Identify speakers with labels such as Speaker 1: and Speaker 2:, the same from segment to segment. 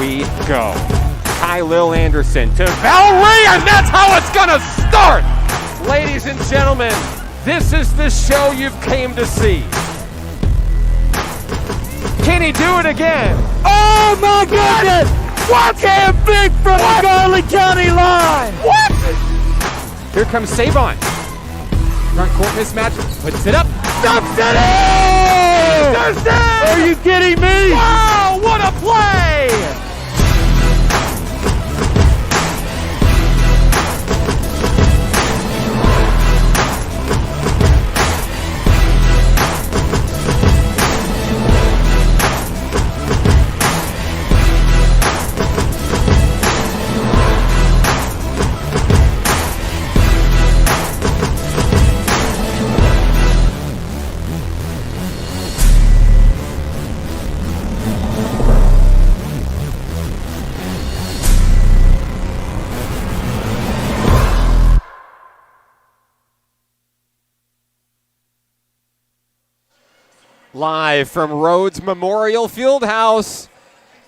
Speaker 1: we go. Kylil Anderson to Valerie, and that's how it's gonna start! Ladies and gentlemen, this is the show you've came to see. Can he do it again?
Speaker 2: Oh my goodness!
Speaker 1: What?
Speaker 2: Cam Big from the Garland County line!
Speaker 1: What? Here comes Savon. Front court mismatch, puts it up, dumps it in! Thursday!
Speaker 2: Are you kidding me?
Speaker 1: Wow, what a play! Live from Rhodes Memorial Fieldhouse,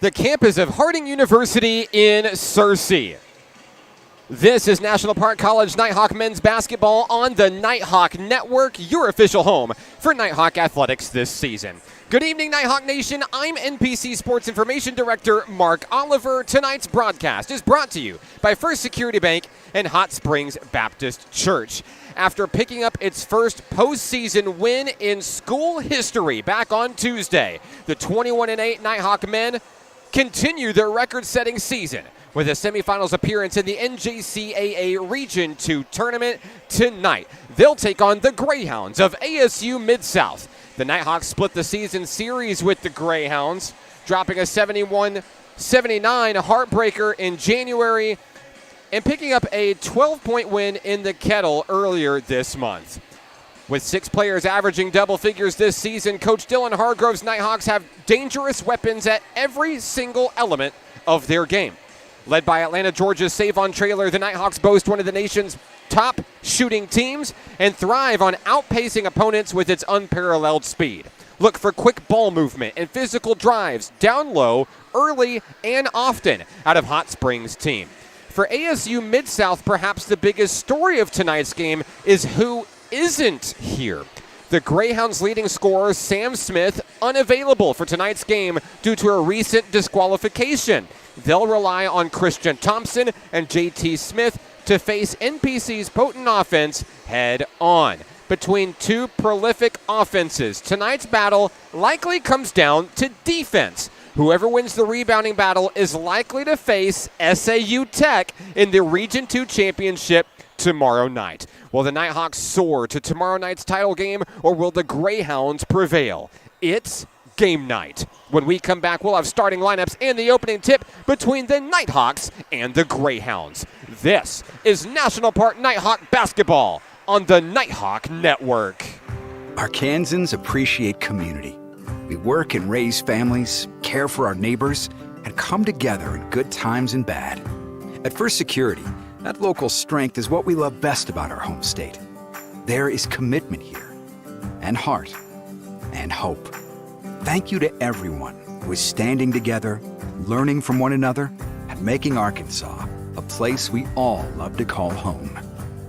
Speaker 1: the campus of Harding University in Searcy. This is National Park College Nighthawk men's basketball on the Nighthawk Network, your official home for Nighthawk athletics this season. Good evening, Nighthawk Nation. I'm NPC Sports Information Director Mark Oliver. Tonight's broadcast is brought to you by First Security Bank and Hot Springs Baptist Church. After picking up its first postseason win in school history back on Tuesday, the 21-8 Nighthawk men continue their record-setting season with a semifinals appearance in the NJCAA Region II Tournament tonight. They'll take on the Greyhounds of ASU Mid-South. The Nighthawks split the season series with the Greyhounds, dropping a 71-79 heartbreaker in January and picking up a 12-point win in the Kettle earlier this month. With 6 players averaging double figures this season, Coach Dylan Hargrove's Nighthawks have dangerous weapons at every single element of their game. Led by Atlanta, Georgia's Savon Traylor, the Nighthawks boast one of the nation's top shooting teams and thrive on outpacing opponents with its unparalleled speed. Look for quick ball movement and physical drives down low, early, and often out of Hot Springs' team. For ASU Mid-South, perhaps the biggest story of tonight's game is who isn't here. The Greyhounds' leading scorer, Sam Smith, unavailable for tonight's game due to a recent disqualification. They'll rely on Christian Thompson and JT Smith to face NPC's potent offense head on. Between two prolific offenses, tonight's battle likely comes down to defense. Whoever wins the rebounding battle is likely to face SAU Tech in the Region II Championship tomorrow night. Will the Nighthawks soar to tomorrow night's title game, or will the Greyhounds prevail? It's game night. When we come back, we'll have starting lineups and the opening tip between the Nighthawks and the Greyhounds. This is National Park Nighthawk basketball on the Nighthawk Network.
Speaker 3: Arkansans appreciate community. We work and raise families, care for our neighbors, and come together in good times and bad. At First Security, that local strength is what we love best about our home state. There is commitment here, and heart, and hope. Thank you to everyone who is standing together, learning from one another, and making Arkansas a place we all love to call home.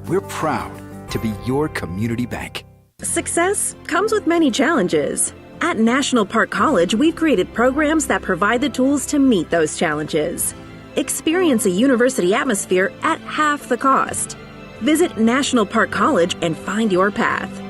Speaker 3: We're proud to be your community bank.
Speaker 4: Success comes with many challenges. At National Park College, we've created programs that provide the tools to meet those challenges. Experience a university atmosphere at half the cost. Visit National Park College and find your path.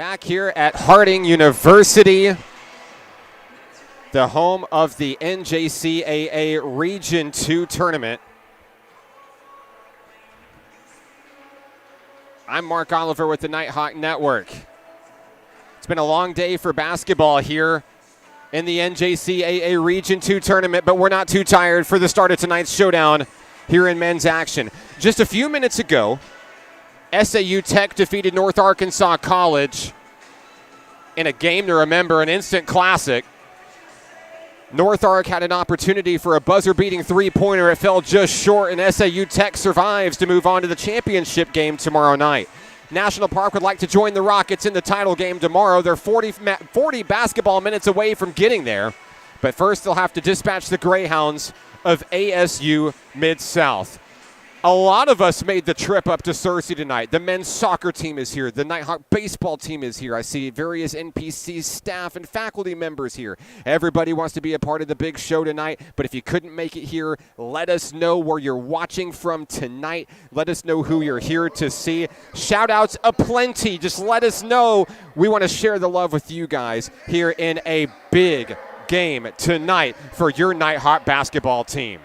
Speaker 1: back here at Harding University, the home of the NJCAA Region II tournament. I'm Mark Oliver with the Nighthawk Network. It's been a long day for basketball here in the NJCAA Region II tournament, but we're not too tired for the start of tonight's showdown here in men's action. Just a few minutes ago, SAU Tech defeated North Arkansas College in a game to remember, an instant classic. North Ark had an opportunity for a buzzer-beating three-pointer. It fell just short, and SAU Tech survives to move on to the championship game tomorrow night. National Park would like to join the Rockets in the title game tomorrow. They're 40 basketball minutes away from getting there. But first, they'll have to dispatch the Greyhounds of ASU Mid-South. A lot of us made the trip up to Searcy tonight. The men's soccer team is here. The Nighthawk baseball team is here. I see various NPC staff and faculty members here. Everybody wants to be a part of the big show tonight, but if you couldn't make it here, let us know where you're watching from tonight. Let us know who you're here to see. Shout-outs aplenty. Just let us know. We want to share the love with you guys here in a big game tonight for your Nighthawk basketball team.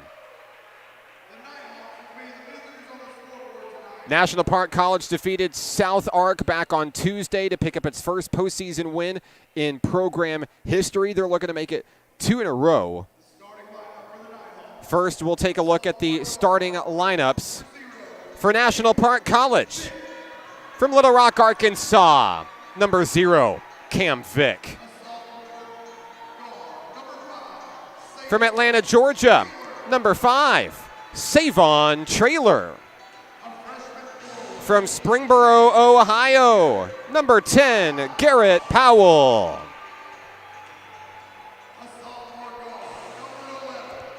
Speaker 1: National Park College defeated South Ark back on Tuesday to pick up its first postseason win in program history. They're looking to make it 2 in a row. First, we'll take a look at the starting lineups for National Park College. From Little Rock, Arkansas, number 0, Cam Vick. From Atlanta, Georgia, number 5, Savon Traylor. From Springboro, Ohio, number 10, Garrett Powell.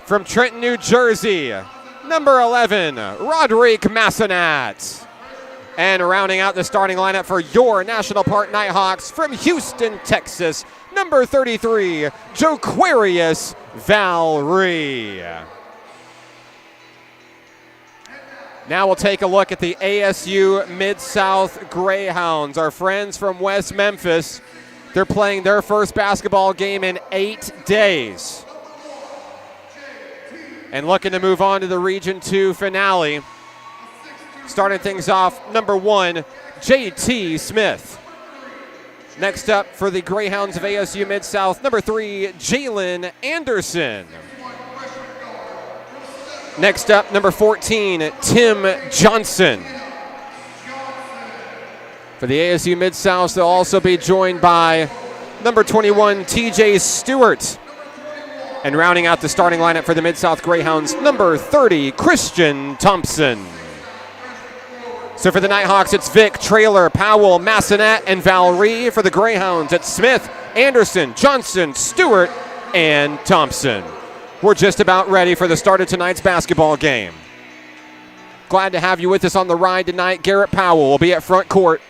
Speaker 1: From Trenton, New Jersey, number 11, Roderick Massenat. And rounding out the starting lineup for your National Park Nighthawks from Houston, Texas, number 33, Joquarius Valry. Now we'll take a look at the ASU Mid-South Greyhounds, our friends from West Memphis. They're playing their first basketball game in 8 days. And looking to move on to the Region II finale. Starting things off, number 1, JT Smith. Next up for the Greyhounds of ASU Mid-South, number 3, Jalen Anderson. Next up, number 14, Tim Johnson. For the ASU Mid-South, they'll also be joined by number 21, TJ Stewart. And rounding out the starting lineup for the Mid-South Greyhounds, number 30, Christian Thompson. So for the Nighthawks, it's Vick, Traylor, Powell, Massenat, and Valry. For the Greyhounds, it's Smith, Anderson, Johnson, Stewart, and Thompson. We're just about ready for the start of tonight's basketball game. Glad to have you with us on the ride tonight. Garrett Powell will be at front court,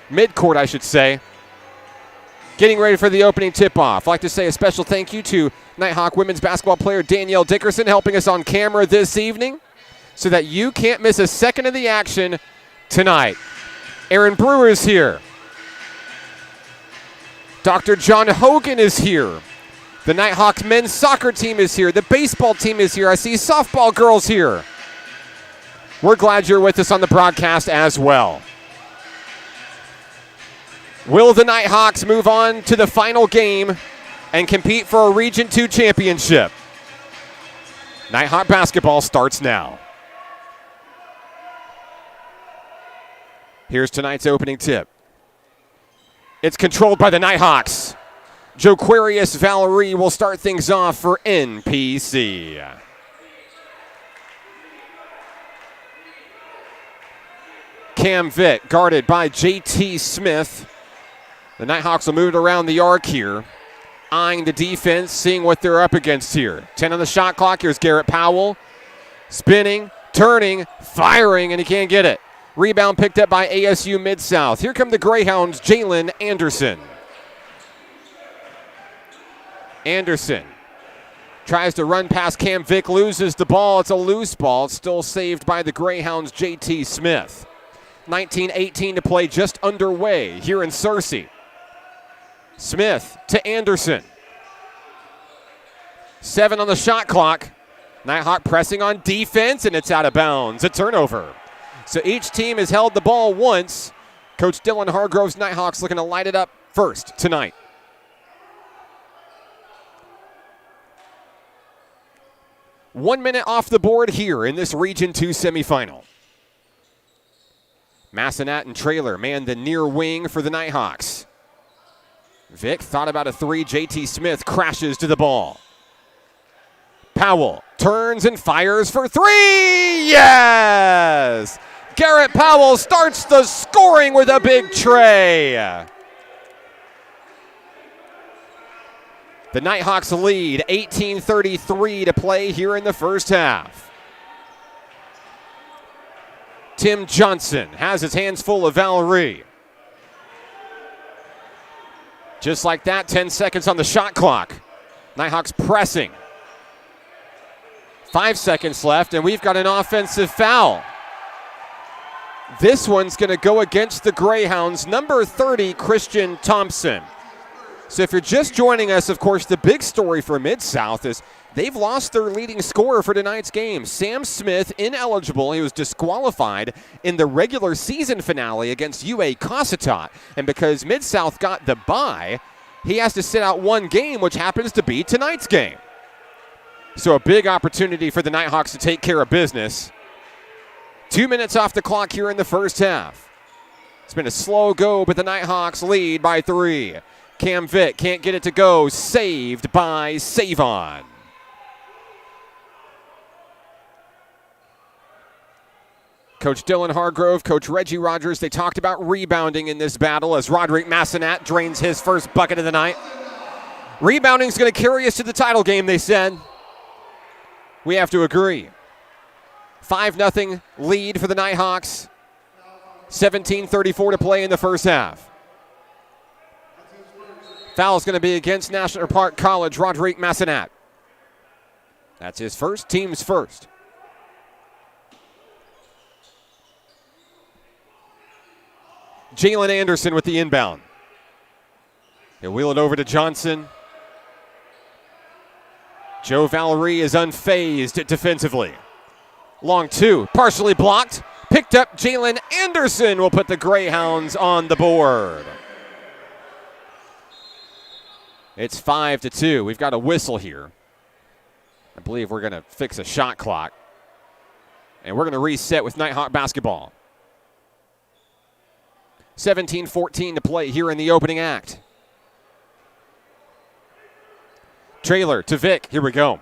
Speaker 1: mid-court I should say, getting ready for the opening tip-off. I'd like to say a special thank you to Nighthawk women's basketball player Danielle Dickerson helping us on camera this evening so that you can't miss a second of the action tonight. Aaron Brewer's here. Dr. John Hogan is here. The Nighthawks men's soccer team is here. The baseball team is here. I see softball girls here. We're glad you're with us on the broadcast as well. Will the Nighthawks move on to the final game and compete for a Region II championship? Nighthawk basketball starts now. Here's tonight's opening tip. It's controlled by the Nighthawks. Joquarius Valry will start things off for NPC. Cam Vick guarded by JT Smith. The Nighthawks will move it around the arc here. Eyeing the defense, seeing what they're up against here. 10 on the shot clock. Here's Garrett Powell. Spinning, turning, firing, and he can't get it. Rebound picked up by ASU Mid-South. Here come the Greyhounds, Jalen Anderson. Anderson tries to run past Cam Vick, loses the ball. It's a loose ball. It's still saved by the Greyhounds' JT Smith. 19:18 to play, just underway here in Searcy. Smith to Anderson. 7 on the shot clock. Nighthawk pressing on defense, and it's out of bounds. A turnover. So each team has held the ball once. Coach Dylan Hargrove's Nighthawks looking to light it up first tonight. One minute off the board here in this Region II semifinal. Massenat and Trailer man the near wing for the Nighthawks. Vic thought about a three. JT Smith crashes to the ball. Powell turns and fires for three. Yes! Garrett Powell starts the scoring with a big tray. The Nighthawks lead, 18:33 to play here in the first half. Tim Johnson has his hands full of Valerie. Just like that, 10 seconds on the shot clock. Nighthawks pressing. 5 seconds left, and we've got an offensive foul. This one's going to go against the Greyhounds, number 30, Christian Thompson. So if you're just joining us, of course, the big story for Mid-South is they've lost their leading scorer for tonight's game. Sam Smith, ineligible. He was disqualified in the regular season finale against UA Cossatot. And because Mid-South got the bye, he has to sit out one game, which happens to be tonight's game. So a big opportunity for the Nighthawks to take care of business. 2 minutes off the clock here in the first half. It's been a slow go, but the Nighthawks lead by 3. Cam Vick can't get it to go. Saved by Savon. Coach Dylan Hargrove, Coach Reggie Rogers, they talked about rebounding in this battle as Roderick Massenat drains his first bucket of the night. Rebounding is going to carry us to the title game, they said. We have to agree. 5-0 lead for the Nighthawks. 17:34 to play in the first half. Foul is going to be against National Park College, Roderick Massenat. That's his first, team's first. Jalen Anderson with the inbound. He'll wheel it over to Johnson. Joe Valerie is unfazed defensively. Long two, partially blocked. Picked up. Jalen Anderson will put the Greyhounds on the board. It's 5-2. We've got a whistle here. I believe we're going to fix a shot clock. And we're going to reset with Nighthawk basketball. 17-14 to play here in the opening act. Trailer to Vic. Here we go.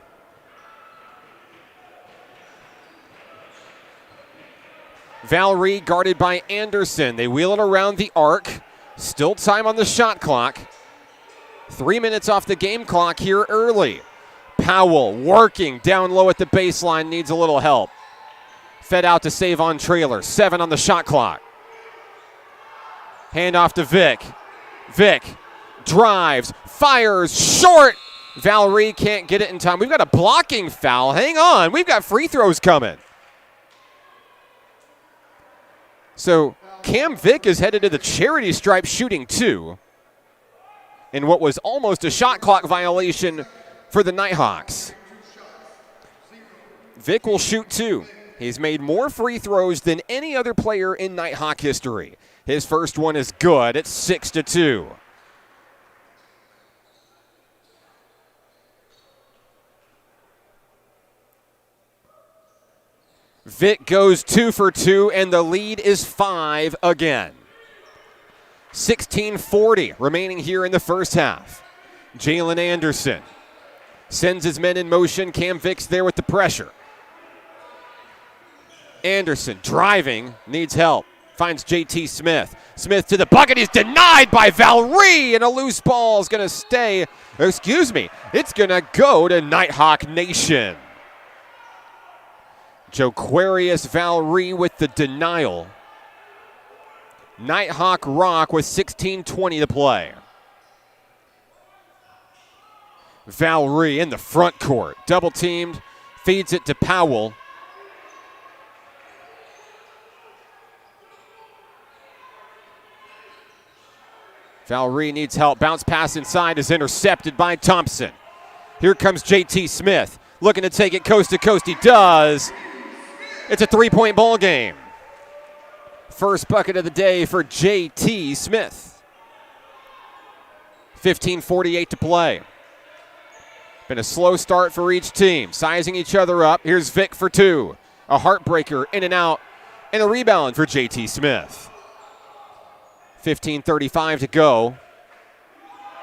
Speaker 1: Valerie guarded by Anderson. They wheel it around the arc. Still time on the shot clock. 3 minutes off the game clock here early. Powell working down low at the baseline, needs a little help. Fed out to save on Trailer. 7 on the shot clock. Hand off to Vic. Vic drives, fires, short. Valerie can't get it in time. We've got a blocking foul. Hang on, we've got free throws coming. So Cam Vick is headed to the charity stripe shooting 2. In what was almost a shot clock violation for the Nighthawks. Vic will shoot 2. He's made more free throws than any other player in Nighthawk history. His first one is good. It's 6-2. Vic goes 2 for 2, and the lead is 5 again. 16:40 remaining here in the first half. Jalen Anderson sends his men in motion. Cam Vick's there with the pressure. Anderson driving, needs help. Finds JT Smith. Smith to the bucket. He's denied by Valerie, and a loose ball is going to stay. It's going to go to Nighthawk Nation. Joquarius Valerie with the denial. Nighthawk Rock with 16:20 to play. Valerie in the front court. Double teamed. Feeds it to Powell. Valerie needs help. Bounce pass inside is intercepted by Thompson. Here comes JT Smith. Looking to take it coast to coast. He does. It's a 3-point ball game. First bucket of the day for JT Smith. 15:48 to play. Been a slow start for each team. Sizing each other up. Here's Vic for two. A heartbreaker in and out. And a rebound for JT Smith. 15:35 to go.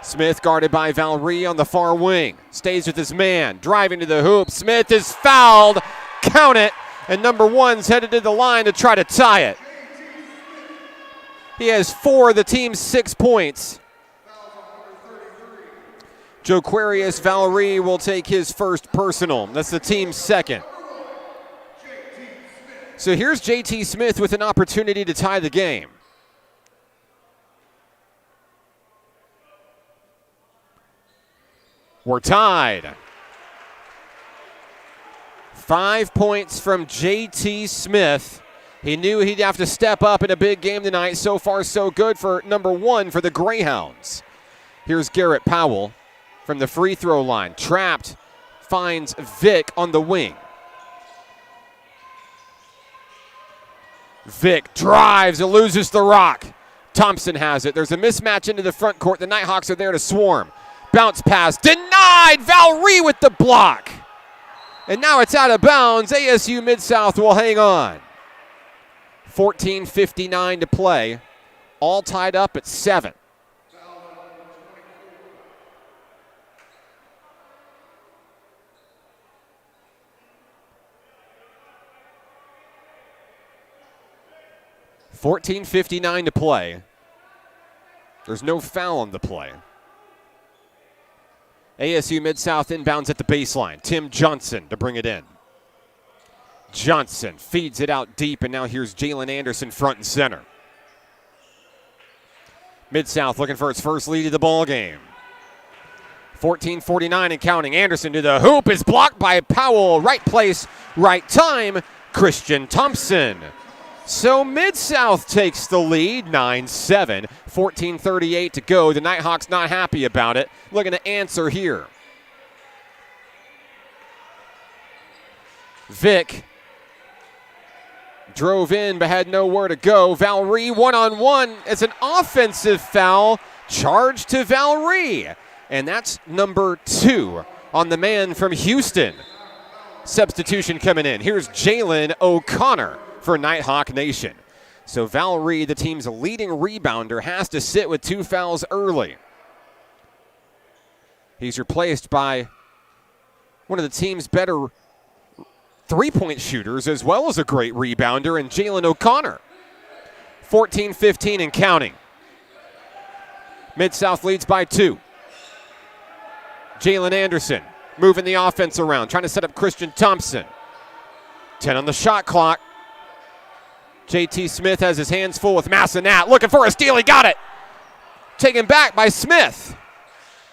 Speaker 1: Smith guarded by Valerie on the far wing. Stays with his man. Driving to the hoop. Smith is fouled. Count it. And number one's headed to the line to try to tie it. He has 4 of the team's 6 points. Joquarius Valerie will take his first personal. That's the team's second. So here's JT Smith with an opportunity to tie the game. We're tied. 5 points from JT Smith. He knew he'd have to step up in a big game tonight. So far, so good for number one for the Greyhounds. Here's Garrett Powell from the free throw line. Trapped, finds Vic on the wing. Vic drives and loses the rock. Thompson has it. There's a mismatch into the front court. The Nighthawks are there to swarm. Bounce pass denied. Valerie with the block. And now it's out of bounds. ASU Mid-South will hang on. 14:59 to play. All tied up at 7. $14:59 to play. There's no foul on the play. ASU Mid-South inbounds at the baseline. Tim Johnson to bring it in. Johnson feeds it out deep, and now here's Jalen Anderson front and center. Mid-South looking for its first lead of the ball game. 14:49 and counting. Anderson to the hoop is blocked by Powell. Right place, right time. Christian Thompson. So Mid-South takes the lead, 9-7. 14:38 to go. The Nighthawks not happy about it. Looking to answer here. Vic drove in but had nowhere to go. Valerie one-on-one. It's an offensive foul charged to Valerie. And that's number 2 on the man from Houston. Substitution coming in. Here's Jalen O'Connor for Nighthawk Nation. So Valerie, the team's leading rebounder, has to sit with 2 fouls early. He's replaced by one of the team's better three-point shooters as well as a great rebounder in Jalen O'Connor. 14:15 and counting. Mid-South leads by 2. Jalen Anderson moving the offense around, trying to set up Christian Thompson. 10 on the shot clock. JT Smith has his hands full with Massenat. Looking for a steal. He got it. Taken back by Smith.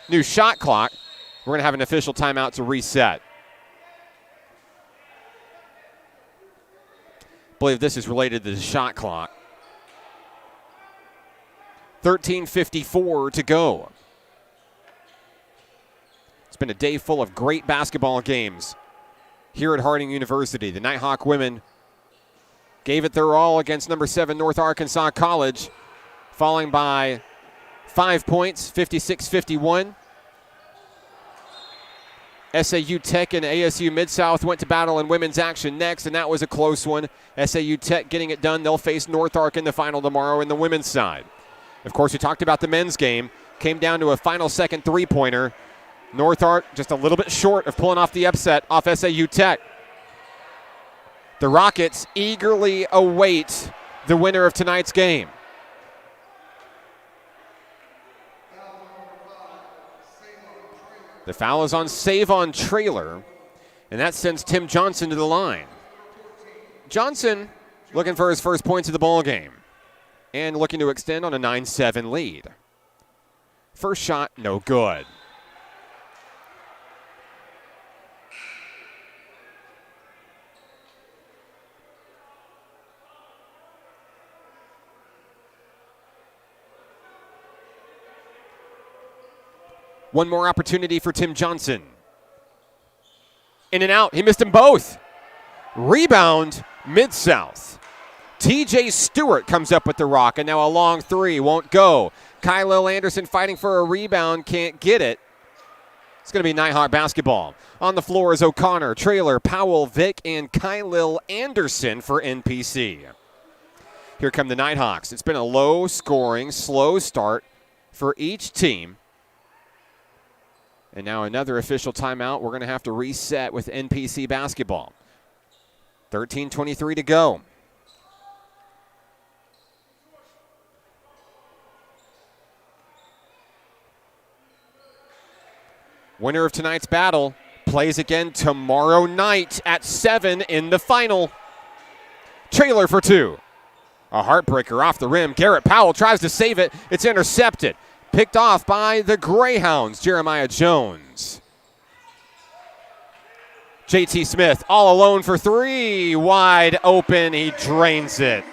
Speaker 1: New shot clock. We're going to have an official timeout to reset. I believe this is related to the shot clock. 13:54 to go. It's been a day full of great basketball games here at Harding University. The Nighthawk women gave it their all against number 7 North Arkansas College, falling by 5 points, 56-51. SAU Tech and ASU Mid-South went to battle in women's action next, and that was a close one. SAU Tech getting it done. They'll face North Ark in the final tomorrow in the women's side. Of course, we talked about the men's game. Came down to a final second three-pointer. North Ark just a little bit short of pulling off the upset off SAU Tech. The Rockets eagerly await the winner of tonight's game. The foul is on Savon Trailer, and that sends Tim Johnson to the line. Johnson looking for his first points of the ball game and looking to extend on a 9-7 lead. First shot, no good. One more opportunity for Tim Johnson. In and out. He missed them both. Rebound, Mid-South. TJ Stewart comes up with the rock, and now a long three won't go. Kylil Anderson fighting for a rebound, can't get it. It's going to be Nighthawk basketball. On the floor is O'Connor, Traylor, Powell, Vick, and Kylil Anderson for NPC. Here come the Nighthawks. It's been a low-scoring, slow start for each team. And now another official timeout. We're going to have to reset with NPC basketball. 13:23 to go. Winner of tonight's battle plays again tomorrow night at 7 in the final. Traylor for two. A heartbreaker off the rim. Garrett Powell tries to save it. It's intercepted. Picked off by the Greyhounds, Jeremiah Jones. JT Smith all alone for three. Wide open. He drains it.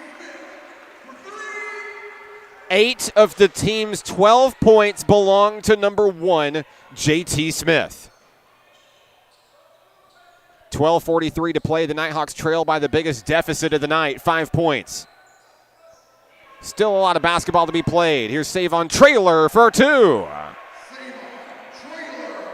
Speaker 1: 8 of the team's 12 points belong to number 1, JT Smith. 12:43 to play. The Nighthawks trail by the biggest deficit of the night, 5 points. Still a lot of basketball to be played. Here's Savon Traylor for two.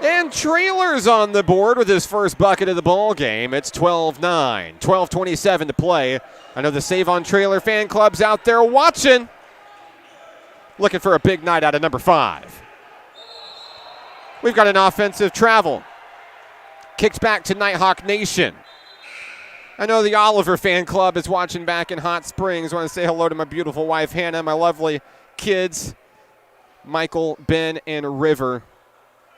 Speaker 1: And Traylor's on the board with his first bucket of the ball game. It's 12-9, 12:27 to play. I know the Savon Traylor fan club's out there watching. Looking for a big night out of number 5. We've got an offensive travel. Kicked back to Nighthawk Nation. I know the Oliver fan club is watching back in Hot Springs. I want to say hello to my beautiful wife, Hannah, my lovely kids, Michael, Ben, and River,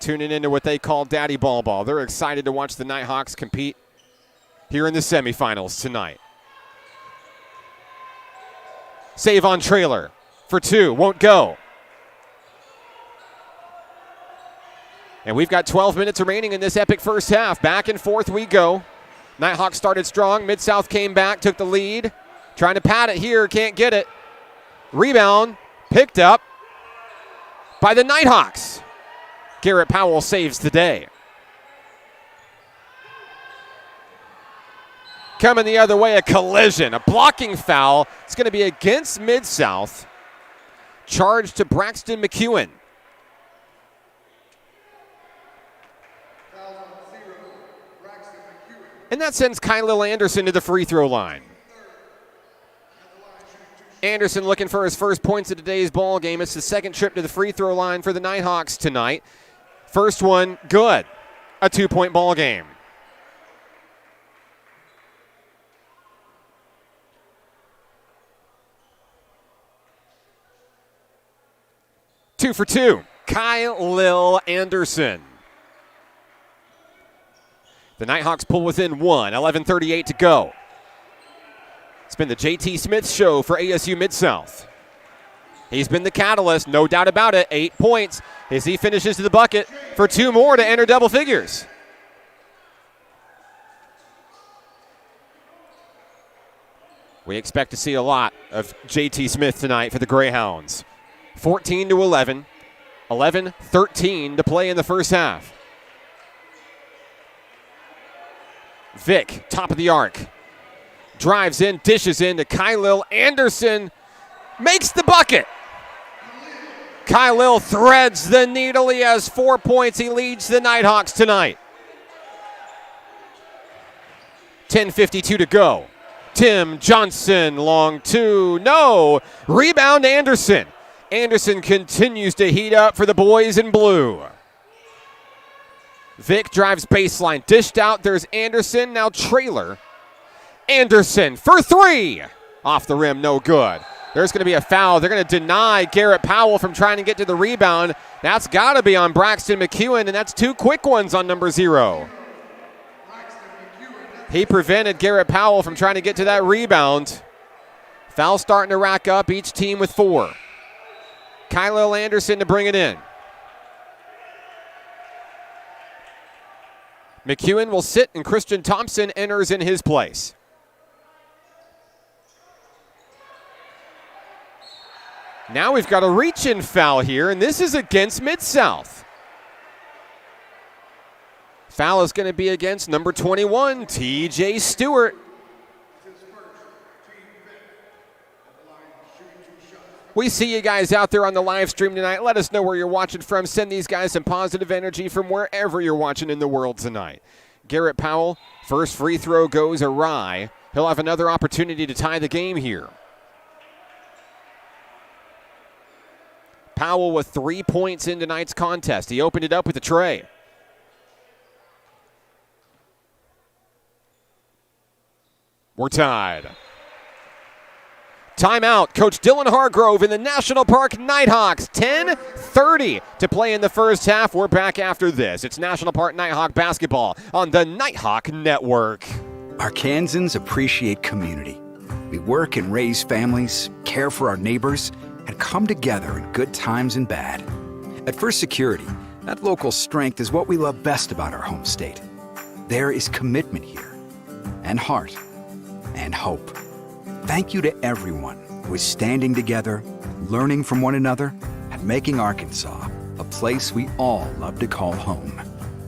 Speaker 1: tuning into what they call Daddy Ball Ball. They're excited to watch the Nighthawks compete here in the semifinals tonight. Savon Traylor for two, won't go. And we've got 12 minutes remaining in this epic first half. Back and forth we go. Nighthawks started strong. Mid-South came back, took the lead. Trying to pad it here, can't get it. Rebound, picked up by the Nighthawks. Garrett Powell saves the day. Coming the other way, a collision, a blocking foul. It's going to be against Mid-South. Charge to Braxton McEwen. And that sends Kylil Anderson to the free throw line. Anderson looking for his first points of today's ball game. It's the second trip to the free throw line for the Nighthawks tonight. First one, good. A 2-point ball game. Two for two, Kylil Anderson. The Nighthawks pull within one, 11:38 to go. It's been the JT Smith show for ASU Mid-South. He's been the catalyst, no doubt about it. 8 points as he finishes to the bucket for 2 more to enter double figures. We expect to see a lot of JT Smith tonight for the Greyhounds. 14-11, 11-13 to play in the first half. Vick, top of the arc. Drives in, dishes in to Kylil Anderson. Makes the bucket. Kylil threads the needle. He has 4 points. He leads the Nighthawks tonight. 10:52 to go. Tim Johnson, long two. No. Rebound Anderson. Anderson continues to heat up for the boys in blue. Vick drives baseline, dished out. There's Anderson, now Traylor. Anderson for three. Off the rim, no good. There's going to be a foul. They're going to deny Garrett Powell from trying to get to the rebound. That's got to be on Braxton McEwen, and that's 2 quick ones on number 0. He prevented Garrett Powell from trying to get to that rebound. Foul starting to rack up, each team with 4. Kylil Anderson to bring it in. McEwen will sit, and Christian Thompson enters in his place. Now we've got a reach-in foul here, and this is against Mid-South. Foul is going to be against number 21, TJ Stewart. We see you guys out there on the live stream tonight. Let us know where you're watching from. Send these guys some positive energy from wherever you're watching in the world tonight. Garrett Powell, first free throw goes awry. He'll have another opportunity to tie the game here. Powell with 3 points in tonight's contest. He opened it up with a tray. We're tied. Timeout. Coach Dylan Hargrove in the National Park Nighthawks. 10:30 to play in the first half. We're back after this. It's National Park Nighthawk basketball on the Nighthawk Network.
Speaker 3: Arkansans appreciate community. We work and raise families, care for our neighbors, and come together in good times and bad. At First Security, that local strength is what we love best about our home state. There is commitment here, and heart, and hope. Thank you to everyone who is standing together, learning from one another, and making Arkansas a place we all love to call home.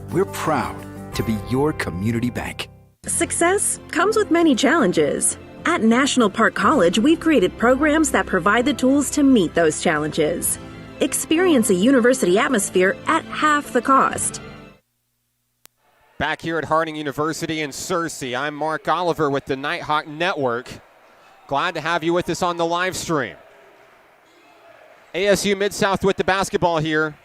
Speaker 3: We're proud to be your community bank.
Speaker 4: Success comes with many challenges. At National Park College, we've created programs that provide the tools to meet those challenges. Experience a university atmosphere at half the cost.
Speaker 1: Back here at Harding University in Searcy, I'm Mark Oliver with the Nighthawk Network. Glad to have you with us on the live stream. ASU Mid-South with the basketball here.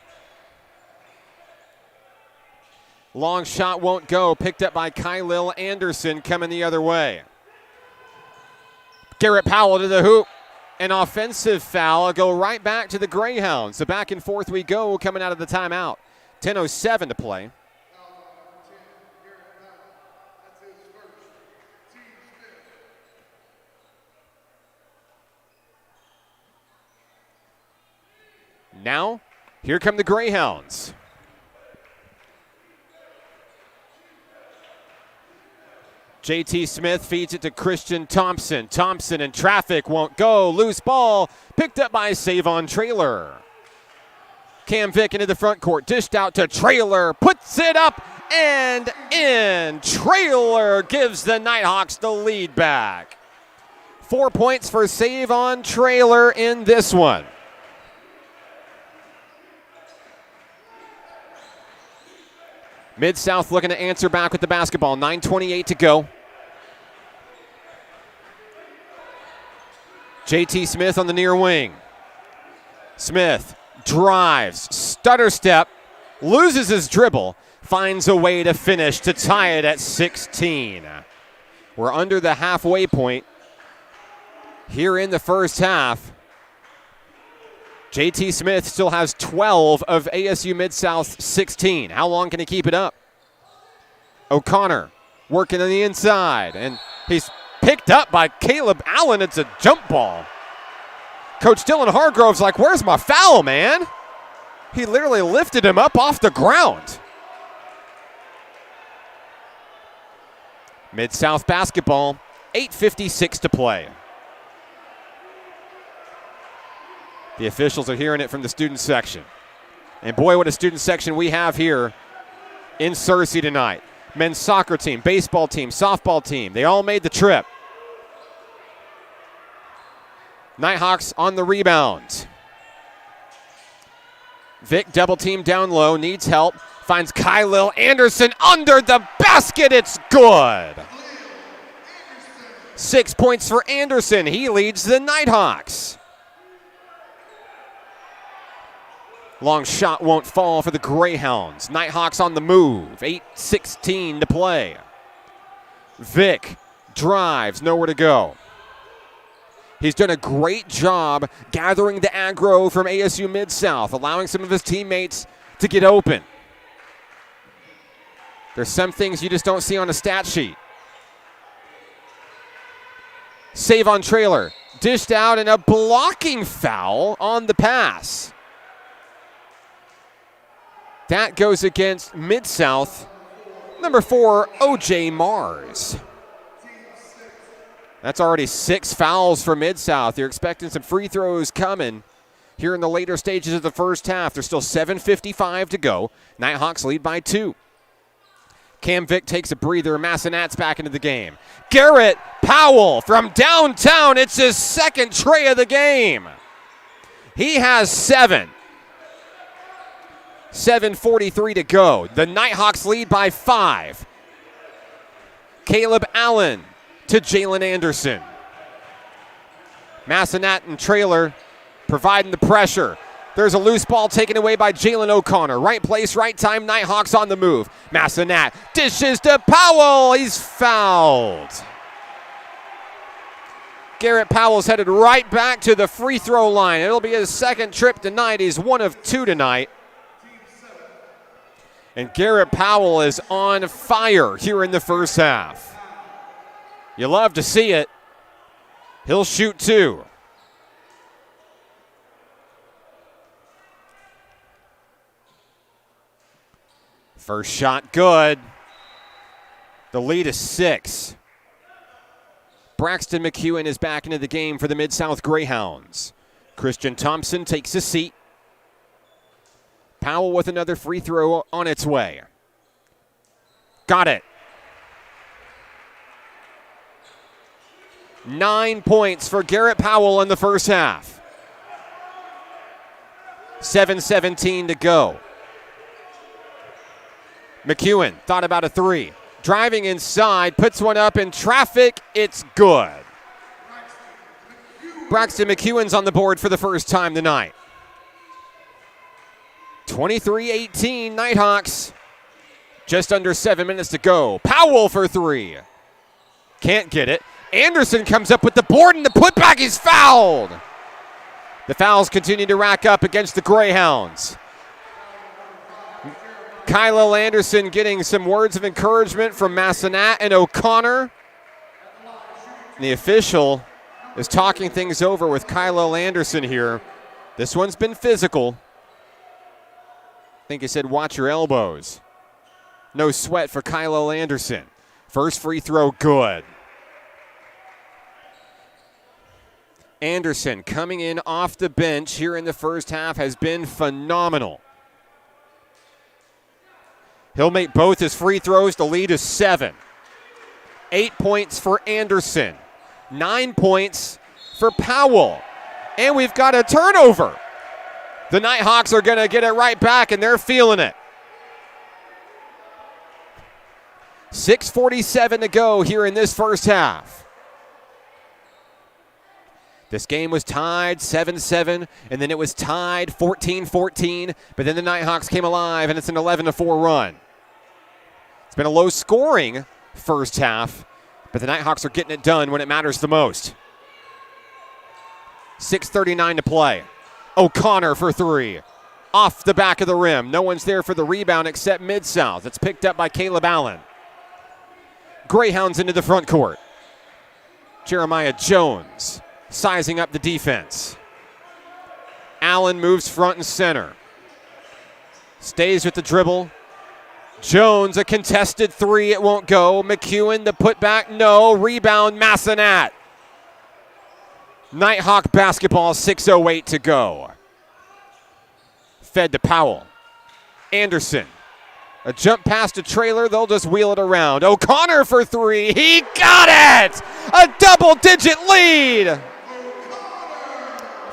Speaker 1: Long shot won't go. Picked up by Kylil Anderson coming the other way. Garrett Powell to the hoop. An offensive foul. Go right back to the Greyhounds. So back and forth we go coming out of the timeout. 10:07 to play. Now, here come the Greyhounds. JT Smith feeds it to Christian Thompson. Thompson in traffic, won't go. Loose ball, picked up by Savon Traylor. Cam Vick into the front court, dished out to Traylor, puts it up and in. Traylor gives the Nighthawks the lead back. 4 points for Savon Traylor in this one. Mid-South looking to answer back with the basketball. 9:28 to go. JT Smith on the near wing. Smith drives, stutter step, loses his dribble, finds a way to finish to tie it at 16. We're under the halfway point here in the first half. JT Smith still has 12 of ASU Mid-South's 16. How long can he keep it up? O'Connor working on the inside, and he's picked up by Caleb Allen. It's a jump ball. Coach Dylan Hargrove's like, where's my foul, man? He literally lifted him up off the ground. Mid-South basketball, 8:56 to play. The officials are hearing it from the student section. And boy, what a student section we have here in Searcy tonight. Men's soccer team, baseball team, softball team, they all made the trip. Nighthawks on the rebound. Vic double team down low, needs help, finds Kylil Anderson under the basket, it's good. 6 points for Anderson, he leads the Nighthawks. Long shot won't fall for the Greyhounds. Nighthawks on the move. 8:16 to play. Vic drives, nowhere to go. He's done a great job gathering the aggro from ASU Mid-South, allowing some of his teammates to get open. There's some things you just don't see on a stat sheet. Savon Traylor dished out and a blocking foul on the pass. That goes against Mid-South, number 4, O.J. Mars. That's already 6 fouls for Mid-South. You're expecting some free throws coming here in the later stages of the first half. There's still 7:55 to go. Nighthawks lead by 2. Cam Vick takes a breather. Massenat's back into the game. Garrett Powell from downtown. It's his second tray of the game. He has 7. 7:43 to go. The Nighthawks lead by 5. Caleb Allen to Jalen Anderson. Massenat and Trailer providing the pressure. There's a loose ball taken away by Jalen O'Connor. Right place, right time. Nighthawks on the move. Massenat dishes to Powell. He's fouled. Garrett Powell's headed right back to the free throw line. It'll be his second trip tonight. He's 1 of 2 tonight. And Garrett Powell is on fire here in the first half. You love to see it. He'll shoot 2. First shot good. The lead is 6. Braxton McEwen is back into the game for the Mid-South Greyhounds. Christian Thompson takes a seat. Powell with another free throw on its way. Got it. 9 points for Garrett Powell in the first half. 7:17 to go. McEwen thought about a 3. Driving inside, puts one up in traffic. It's good. Braxton McEwen's on the board for the first time tonight. 23-18 Nighthawks. Just under 7 minutes to go. Powell for 3. Can't get it. Anderson comes up with the board and the putback is fouled. The fouls continue to rack up against the Greyhounds. Kyle Anderson getting some words of encouragement from Massenat and O'Connor. The official is talking things over with Kyle Anderson here. This one's been physical. I think he said, watch your elbows. No sweat for Kyle Anderson. First free throw, good. Anderson coming in off the bench here in the first half has been phenomenal. He'll make both his free throws. The lead is 7. 8 points for Anderson. 9 points for Powell. And we've got a turnover. The Nighthawks are going to get it right back, and they're feeling it. 6:47 to go here in this first half. This game was tied 7-7, and then it was tied 14-14, but then the Nighthawks came alive, and it's an 11-4 run. It's been a low-scoring first half, but the Nighthawks are getting it done when it matters the most. 6:39 to play. O'Connor for 3. Off the back of the rim. No one's there for the rebound except Mid-South. It's picked up by Caleb Allen. Greyhounds into the front court. Jeremiah Jones sizing up the defense. Allen moves front and center. Stays with the dribble. Jones, a contested 3. It won't go. McEwen, the putback. No. Rebound, Massenat. Nighthawk basketball, 6:08 to go. Fed to Powell. Anderson. A jump pass to Trailer. They'll just wheel it around. O'Connor for 3. He got it! A double-digit lead!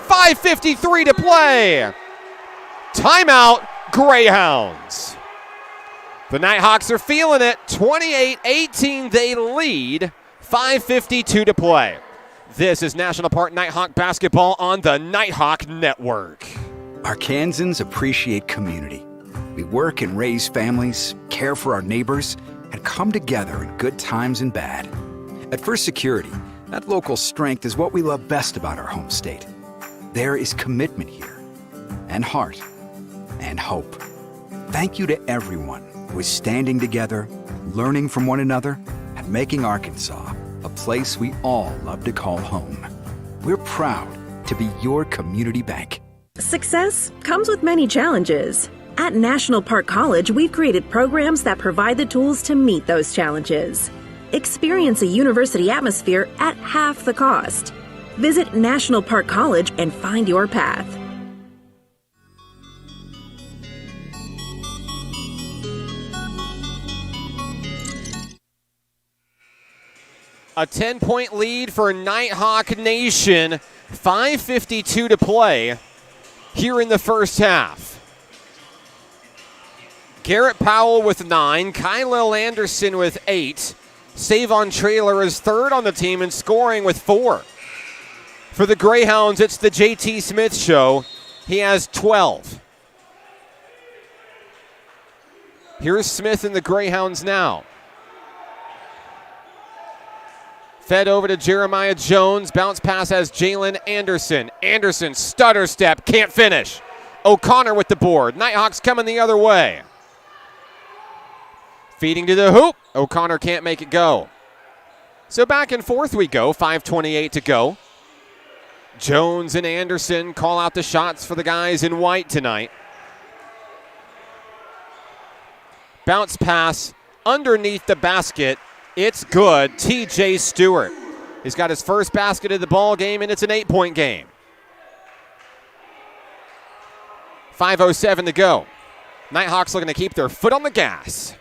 Speaker 1: 5:53 to play. Timeout, Greyhounds. The Nighthawks are feeling it. 28-18, they lead. 5:52 to play. This is National Park Nighthawk basketball on the Nighthawk Network.
Speaker 3: Arkansans appreciate community. We work and raise families, care for our neighbors, and come together in good times and bad. At First Security, that local strength is what we love best about our home state. There is commitment here, and heart, and hope. Thank you to everyone who is standing together, learning from one another, and making Arkansas a place we all love to call home. We're proud to be your community bank.
Speaker 4: Success comes with many challenges. At National Park College, we've created programs that provide the tools to meet those challenges. Experience a university atmosphere at half the cost. Visit National Park College and find your path.
Speaker 1: A 10-point lead for Nighthawk Nation. 5:52 to play here in the first half. Garrett Powell with 9. Kylil Anderson with 8. Savon Traylor is third on the team and scoring with 4. For the Greyhounds, it's the JT Smith show. He has 12. Here's Smith and the Greyhounds now. Fed over to Jeremiah Jones. Bounce pass has Jalen Anderson. Anderson, stutter step, can't finish. O'Connor with the board. Nighthawks coming the other way. Feeding to the hoop. O'Connor can't make it go. So back and forth we go. 5:28 to go. Jones and Anderson call out the shots for the guys in white tonight. Bounce pass underneath the basket. It's good. TJ Stewart. He's got his first basket of the ball game, and it's an 8-point game. 5:07 to go. Nighthawks looking to keep their foot on the gas.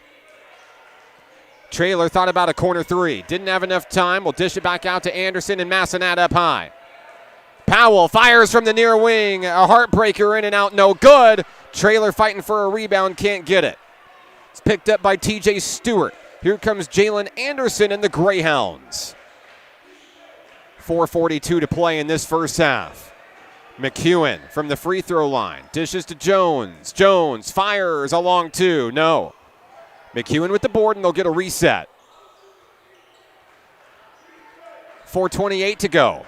Speaker 1: Traylor thought about a corner three. Didn't have enough time. We'll dish it back out to Anderson and Massenat up high. Powell fires from the near wing. A heartbreaker in and out, no good. Traylor fighting for a rebound, can't get it. It's picked up by TJ Stewart. Here comes Jalen Anderson and the Greyhounds. 4:42 to play in this first half. McEwen from the free throw line. Dishes to Jones. Jones fires a long two. No. McEwen with the board, and they'll get a reset. 4:28 to go.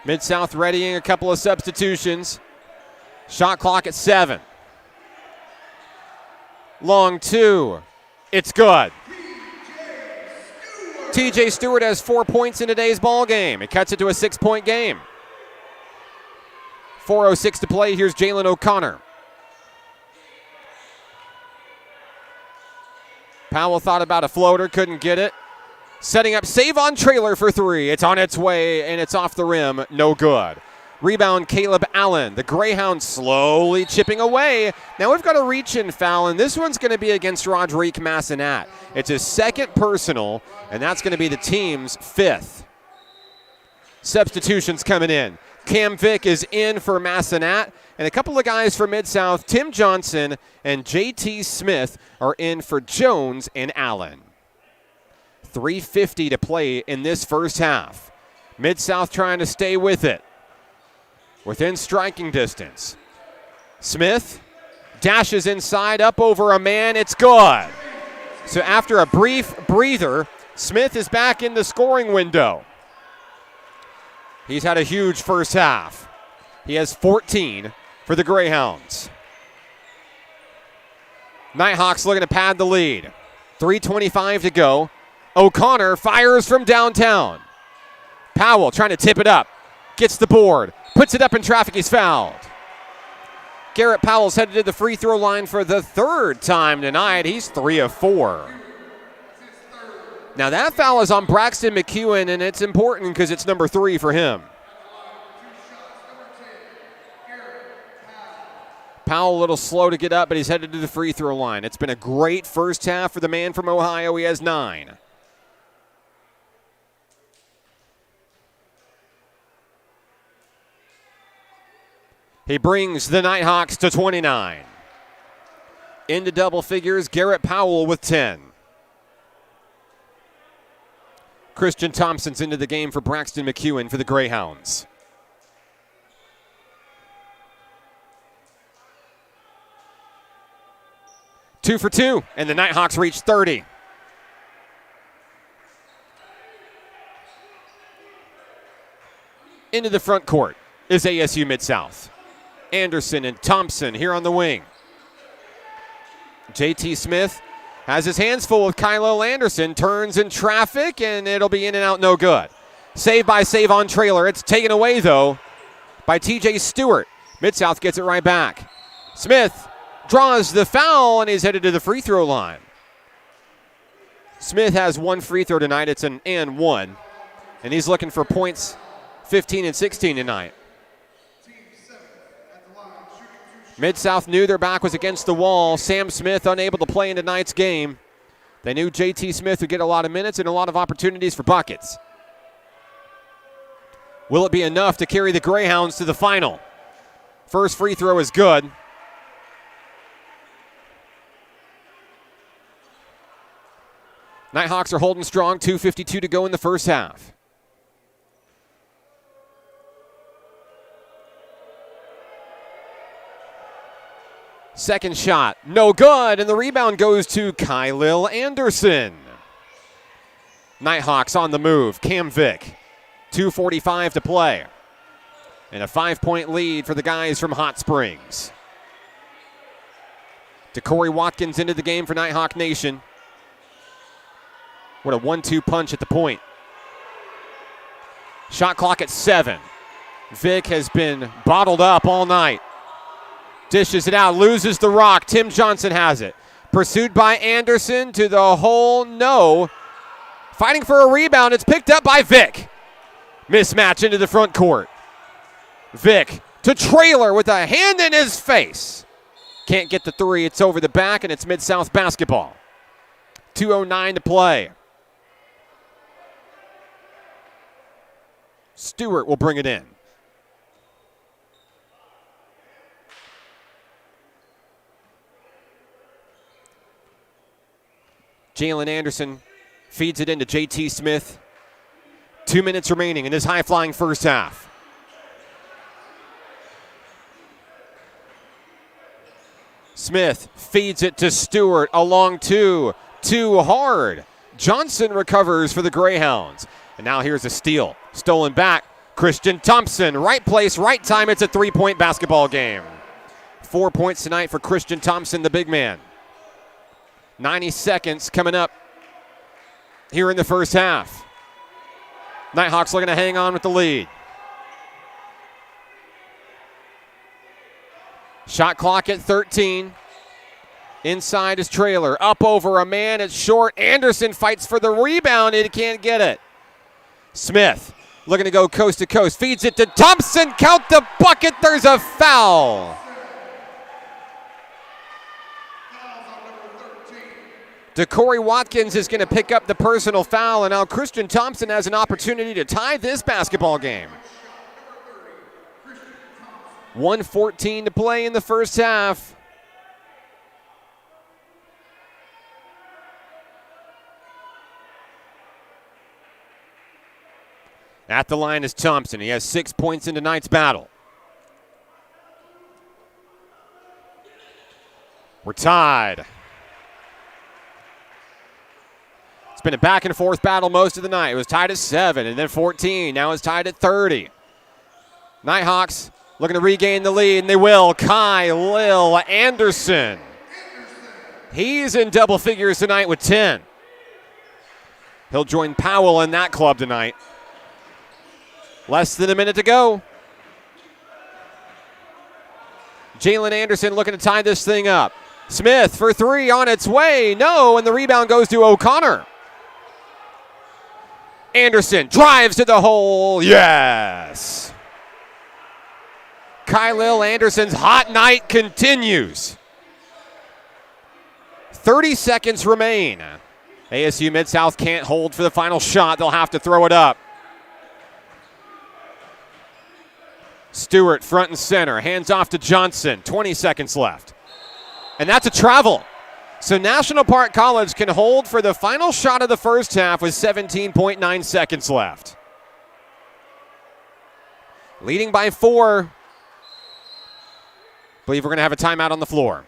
Speaker 1: Mid-South readying a couple of substitutions. Shot clock at 7. Long two. It's good. TJ Stewart has 4 points in today's ball game. It cuts it to a 6-point game. 4:06 to play. Here's Jalen O'Connor. Powell thought about a floater, couldn't get it. Setting up Savon Traylor for 3. It's on its way, and it's off the rim. No good. Rebound, Caleb Allen. The Greyhounds slowly chipping away. Now we've got a reach-in foul, and this one's going to be against Roderick Massenat. It's his second personal, and that's going to be the team's 5th. Substitutions coming in. Cam Vick is in for Massenat, and a couple of guys for Mid-South, Tim Johnson and JT Smith, are in for Jones and Allen. 3:50 to play in this first half. Mid-South trying to stay with it. Within striking distance. Smith dashes inside, up over a man. It's good. So after a brief breather, Smith is back in the scoring window. He's had a huge first half. He has 14 for the Greyhounds. Nighthawks looking to pad the lead. 3:25 to go. O'Connor fires from downtown. Powell trying to tip it up. Gets the board. Puts it up in traffic. He's fouled. Garrett Powell's headed to the free throw line for the 3rd time tonight. He's 3 of 4. Now that foul is on Braxton McEwen, and it's important because it's number 3 for him. Powell a little slow to get up, but he's headed to the free throw line. It's been a great first half for the man from Ohio. He has 9. He brings the Nighthawks to 29. Into double figures, Garrett Powell with 10. Christian Thompson's into the game for Braxton McEwen for the Greyhounds. Two for 2, and the Nighthawks reach 30. Into the front court is ASU Mid-South. Anderson and Thompson here on the wing. JT Smith has his hands full with Kylil Anderson. Turns in traffic, and it'll be in and out, no good. Saved by Savon Traylor. It's taken away, though, by TJ Stewart. Mid-South gets it right back. Smith draws the foul, and he's headed to the free throw line. Smith has 1 free throw tonight. It's an and 1. And he's looking for points 15 and 16 tonight. Mid-South knew their back was against the wall. Sam Smith unable to play in tonight's game. They knew JT Smith would get a lot of minutes and a lot of opportunities for buckets. Will it be enough to carry the Greyhounds to the final? First free throw is good. Nighthawks are holding strong, 2:52 to go in the first half. Second shot, no good, and the rebound goes to Kylil Anderson. Nighthawks on the move, Cam Vick, 2:45 to play. And a 5-point lead for the guys from Hot Springs. DeCorey Watkins into the game for Nighthawk Nation. What a 1-2 punch at the point. Shot clock at 7. Vick has been bottled up all night. Dishes it out, loses the rock. Tim Johnson has it. Pursued by Anderson to the hole, no. Fighting for a rebound, it's picked up by Vick. Mismatch into the front court. Vick to Trailer with a hand in his face. Can't get the three, it's over the back, and it's Mid-South basketball. 2:09 to play. Stewart will bring it in. Jalen Anderson feeds it into JT Smith. 2 minutes remaining in this high-flying first half. Smith feeds it to Stewart along two. Too hard. Johnson recovers for the Greyhounds. And now here's a steal. Stolen back. Christian Thompson. Right place, right time. It's a 3-point basketball game. 4 points tonight for Christian Thompson, the big man. 90 seconds coming up here in the first half. Nighthawks looking to hang on with the lead. Shot clock at 13. Inside is Trailer. Up over a man. It's short. Anderson fights for the rebound. He can't get it. Smith looking to go coast to coast. Feeds it to Thompson. Count the bucket. There's a foul. DeCorey Watkins is going to pick up the personal foul, and now Christian Thompson has an opportunity to tie this basketball game. 1:14 to play in the first half. At the line is Thompson. He has 6 points in tonight's battle. We're tied. It's been a back and forth battle most of the night. It was tied at 7 and then 14. Now it's tied at 30. Nighthawks looking to regain the lead, and they will. Kylil Anderson. He's in double figures tonight with 10. He'll join Powell in that club tonight. Less than a minute to go. Jalen Anderson looking to tie this thing up. Smith for three on its way. No, and the rebound goes to O'Connor. Anderson drives to the hole. Yes. Kylil Anderson's hot night continues. 30 seconds remain. ASU Mid-South can't hold for the final shot. They'll have to throw it up. Stewart front and center. Hands off to Johnson. 20 seconds left. And that's a travel. So National Park College can hold for the final shot of the first half with 17.9 seconds left. Leading by 4. Believe we're going to have a timeout on the floor.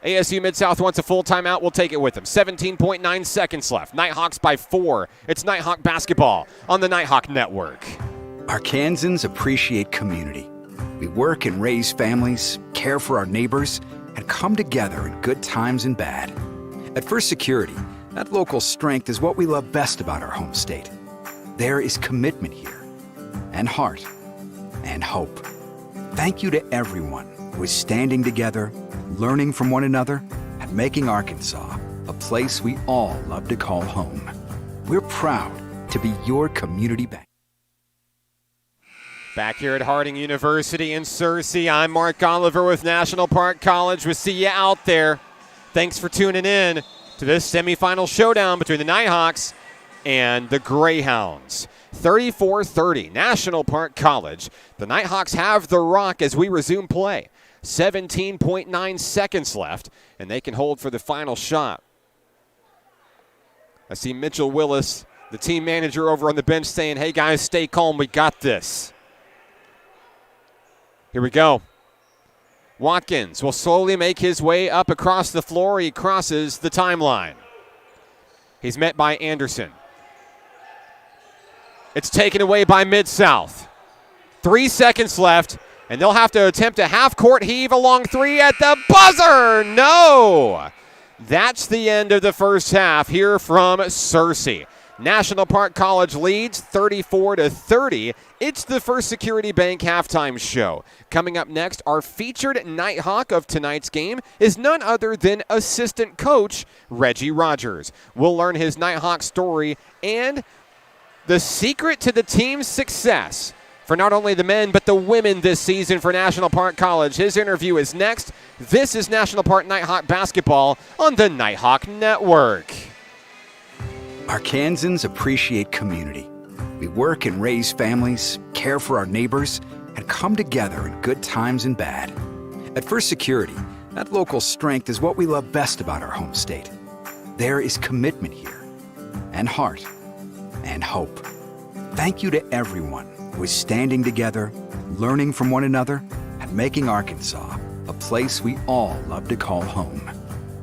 Speaker 1: ASU Mid-South wants a full timeout. We'll take it with them. 17.9 seconds left. Nighthawks by 4. It's Nighthawk basketball on the Nighthawk Network.
Speaker 3: Arkansans appreciate community. We work and raise families, care for our neighbors, and come together in good times and bad. At First Security, that local strength is what we love best about our home state. There is commitment here, and heart, and hope. Thank you to everyone who is standing together, learning from one another, and making Arkansas a place we all love to call home. We're proud to be your community bank.
Speaker 1: Back here at Harding University in Searcy, I'm Mark Oliver with National Park College. We'll see you out there. Thanks for tuning in. to this semifinal showdown between the Nighthawks and the Greyhounds. 34-30, National Park College. The Nighthawks have the rock as we resume play. 17.9 seconds left, and they can hold for the final shot. I see Mitchell Willis, the team manager over on the bench, saying, hey guys, stay calm, we got this. Here we go. Watkins will slowly make his way up across the floor. He crosses the timeline. He's met by Anderson. It's taken away by Mid-South. 3 seconds left, and they'll have to attempt a half-court heave along three at the buzzer. No! That's the end of the first half here from Searcy. National Park College leads 34-30. It's the First Security Bank halftime show. Coming up next, our featured Nighthawk of tonight's game is none other than assistant coach Reggie Rogers. We'll learn his Nighthawk story and the secret to the team's success for not only the men but the women this season for National Park College. His interview is next. This is National Park Nighthawk basketball on the Nighthawk Network.
Speaker 3: Arkansans appreciate community. We work and raise families, care for our neighbors, and come together in good times and bad. At First Security, that local strength is what we love best about our home state. There is commitment here, and heart, and hope. Thank you to everyone who is standing together, learning from one another, and making Arkansas a place we all love to call home.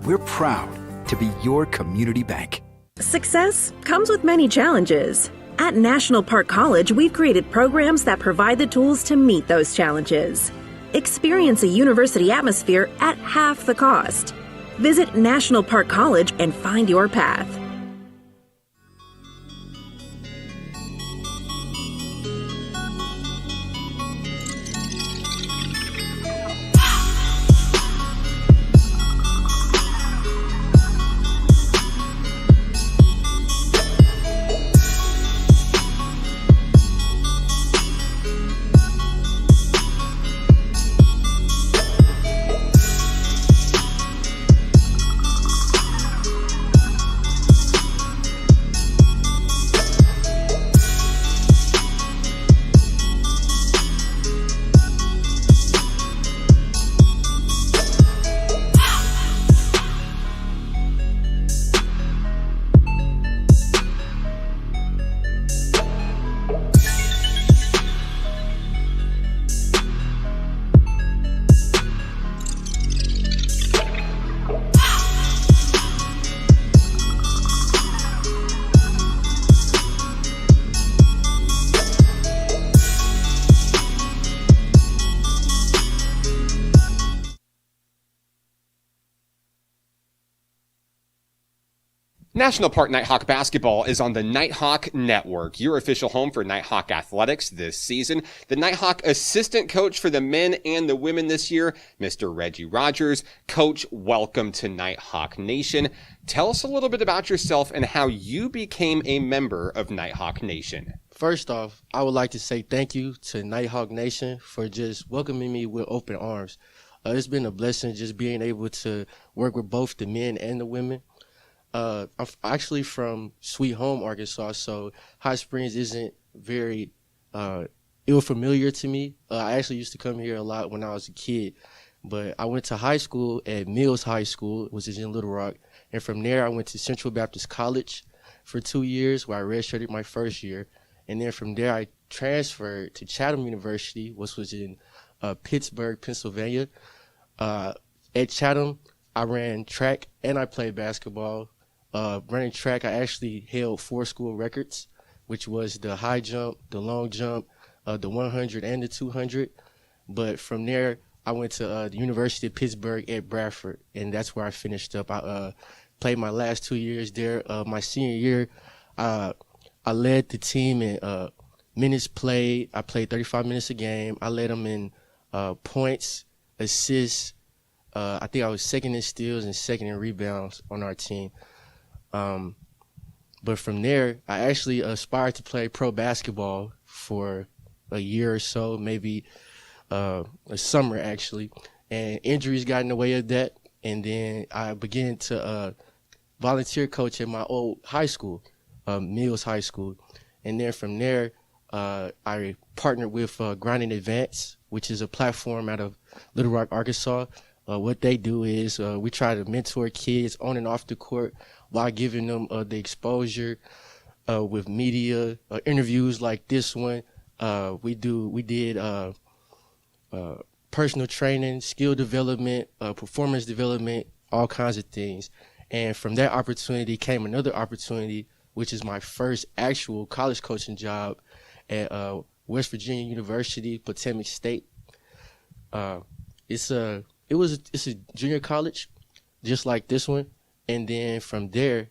Speaker 3: We're proud to be your community bank.
Speaker 4: Success comes with many challenges. At National Park College, we've created programs that provide the tools to meet those challenges. Experience a university atmosphere at half the cost. Visit National Park College and find your path.
Speaker 1: National Park Nighthawk basketball is on the Nighthawk Network, your official home for Nighthawk athletics this season. The Nighthawk assistant coach for the men and the women this year, Mr. Reggie Rogers. Coach, welcome to Nighthawk Nation. Tell us a little bit about yourself and how you became a member of Nighthawk Nation.
Speaker 5: First off, I would like to say thank you to Nighthawk Nation for just welcoming me with open arms. It's been a blessing just being able to work with both the men and the women. I'm actually from Sweet Home, Arkansas, so Hot Springs isn't very ill-familiar to me. I actually used to come here a lot when I was a kid, but I went to high school at Mills High School, which is in Little Rock, and from there I went to Central Baptist College for 2 years where I redshirted my first year, and then from there I transferred to Chatham University, which was in Pittsburgh, Pennsylvania. At Chatham, I ran track and I played basketball. Running track, I actually held 4 school records, which was the high jump, the long jump, the 100 and the 200. But from there, I went to the University of Pittsburgh at Bradford, and that's where I finished up. I played my last 2 years there. My senior year, I led the team in minutes played. I played 35 minutes a game. I led them in points, assists. I think I was second in steals and second in rebounds on our team. But from there, I actually aspired to play pro basketball for a year or so, maybe a summer actually. And injuries got in the way of that. And then I began to volunteer coach at my old high school, Mills High School. And then from there, I partnered with Grinding Advance, which is a platform out of Little Rock, Arkansas. What they do is we try to mentor kids on and off the court while giving them the exposure with media, interviews like this one. We did personal training, skill development, performance development, all kinds of things. And from that opportunity came another opportunity, which is my first actual college coaching job at West Virginia University, Potomac State. It's a junior college, just like this one. And then from there,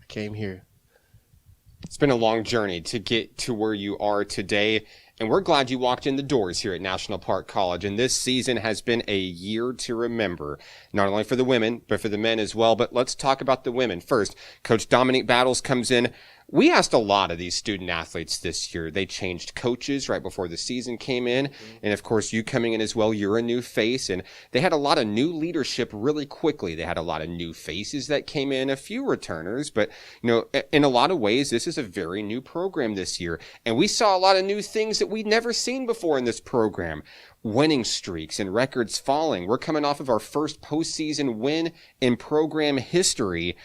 Speaker 5: I came here.
Speaker 1: It's been a long journey to get to where you are today, and we're glad you walked in the doors here at National Park College. And this season has been a year to remember, not only for the women, but for the men as well. But let's talk about the women first. Coach Dominique Battles comes in. We asked a lot of these student athletes this year. They changed coaches right before the season came in. And of course, you coming in as well, you're a new face. And they had a lot of new leadership really quickly. They had a lot of new faces that came in, a few returners. But, you know, in a lot of ways, this is a very new program this year. And we saw a lot of new things that we'd never seen before in this program. Winning streaks and records falling. We're coming off of our first postseason win in program history.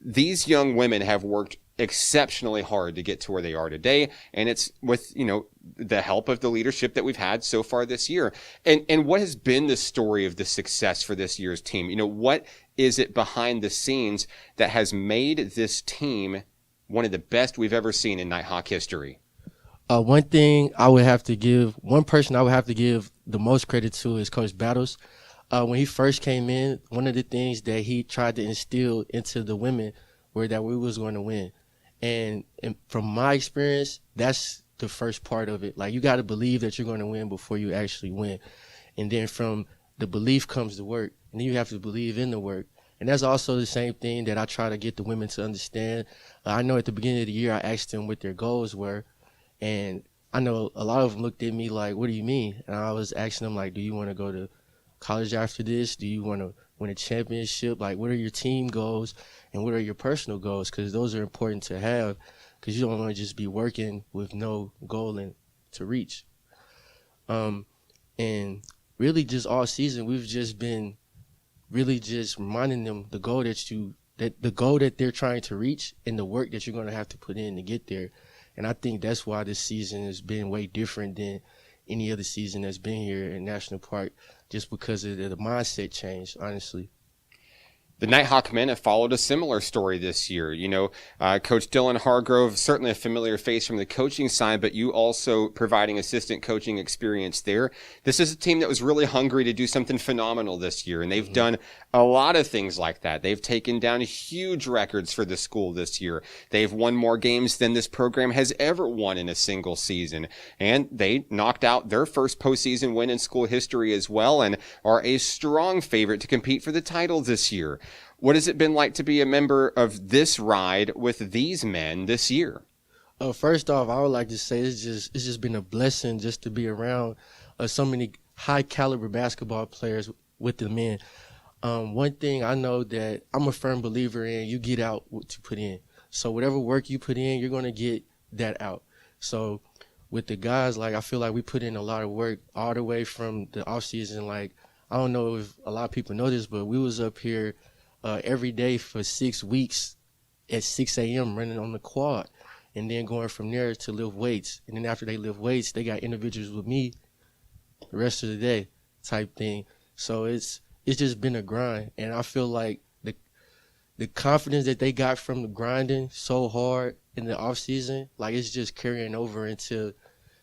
Speaker 1: These young women have worked exceptionally hard to get to where they are today, and it's with, you know, the help of the leadership that we've had so far this year. And what has been the story of the success for this year's team? You know, what is it behind the scenes that has made this team one of the best we've ever seen in Nighthawk history?
Speaker 5: One person I would have to give the most credit to is Coach Battles. When he first came in, one of the things that he tried to instill into the women were that we was going to win. And from my experience, that's the first part of it. Like, you got to believe that you're going to win before you actually win. And then from the belief comes the work. And then you have to believe in the work. And that's also the same thing that I try to get the women to understand. I know at the beginning of the year, I asked them what their goals were. And I know a lot of them looked at me like, what do you mean? And I was asking them, like, do you want to go to college after this? Do you want to win a championship? Like, what are your team goals and what are your personal goals? Because those are important to have, because you don't want to just be working with no goal to reach. And really just all season, we've just been really just reminding them the goal that they're trying to reach and the work that you're going to have to put in to get there. And I think that's why this season has been way different than any other season that's been here in National Park, just because of the mindset change, honestly.
Speaker 1: The Nighthawk men have followed a similar story this year. You know, Coach Dylan Hargrove, certainly a familiar face from the coaching side, but you also providing assistant coaching experience there. This is a team that was really hungry to do something phenomenal this year, and they've done a lot of things like that. They've taken down huge records for the school this year. They've won more games than this program has ever won in a single season, and they knocked out their first postseason win in school history as well, and are a strong favorite to compete for the title this year. What has it been like to be a member of this ride with these men this year?
Speaker 5: First off, I would like to say it's just been a blessing just to be around so many high caliber basketball players with the men. One thing I know that I'm a firm believer in, you get out what you put in. So whatever work you put in, you're going to get that out. So with the guys, like, I feel like we put in a lot of work all the way from the off season. Like, I don't know if a lot of people know this, but we was up here every day for 6 weeks at 6 a.m. running on the quad, and then going from there to lift weights. And then after they lift weights, they got individuals with me the rest of the day type thing. So it's just been a grind. And I feel like the confidence that they got from the grinding so hard in the off season, like, it's just carrying over into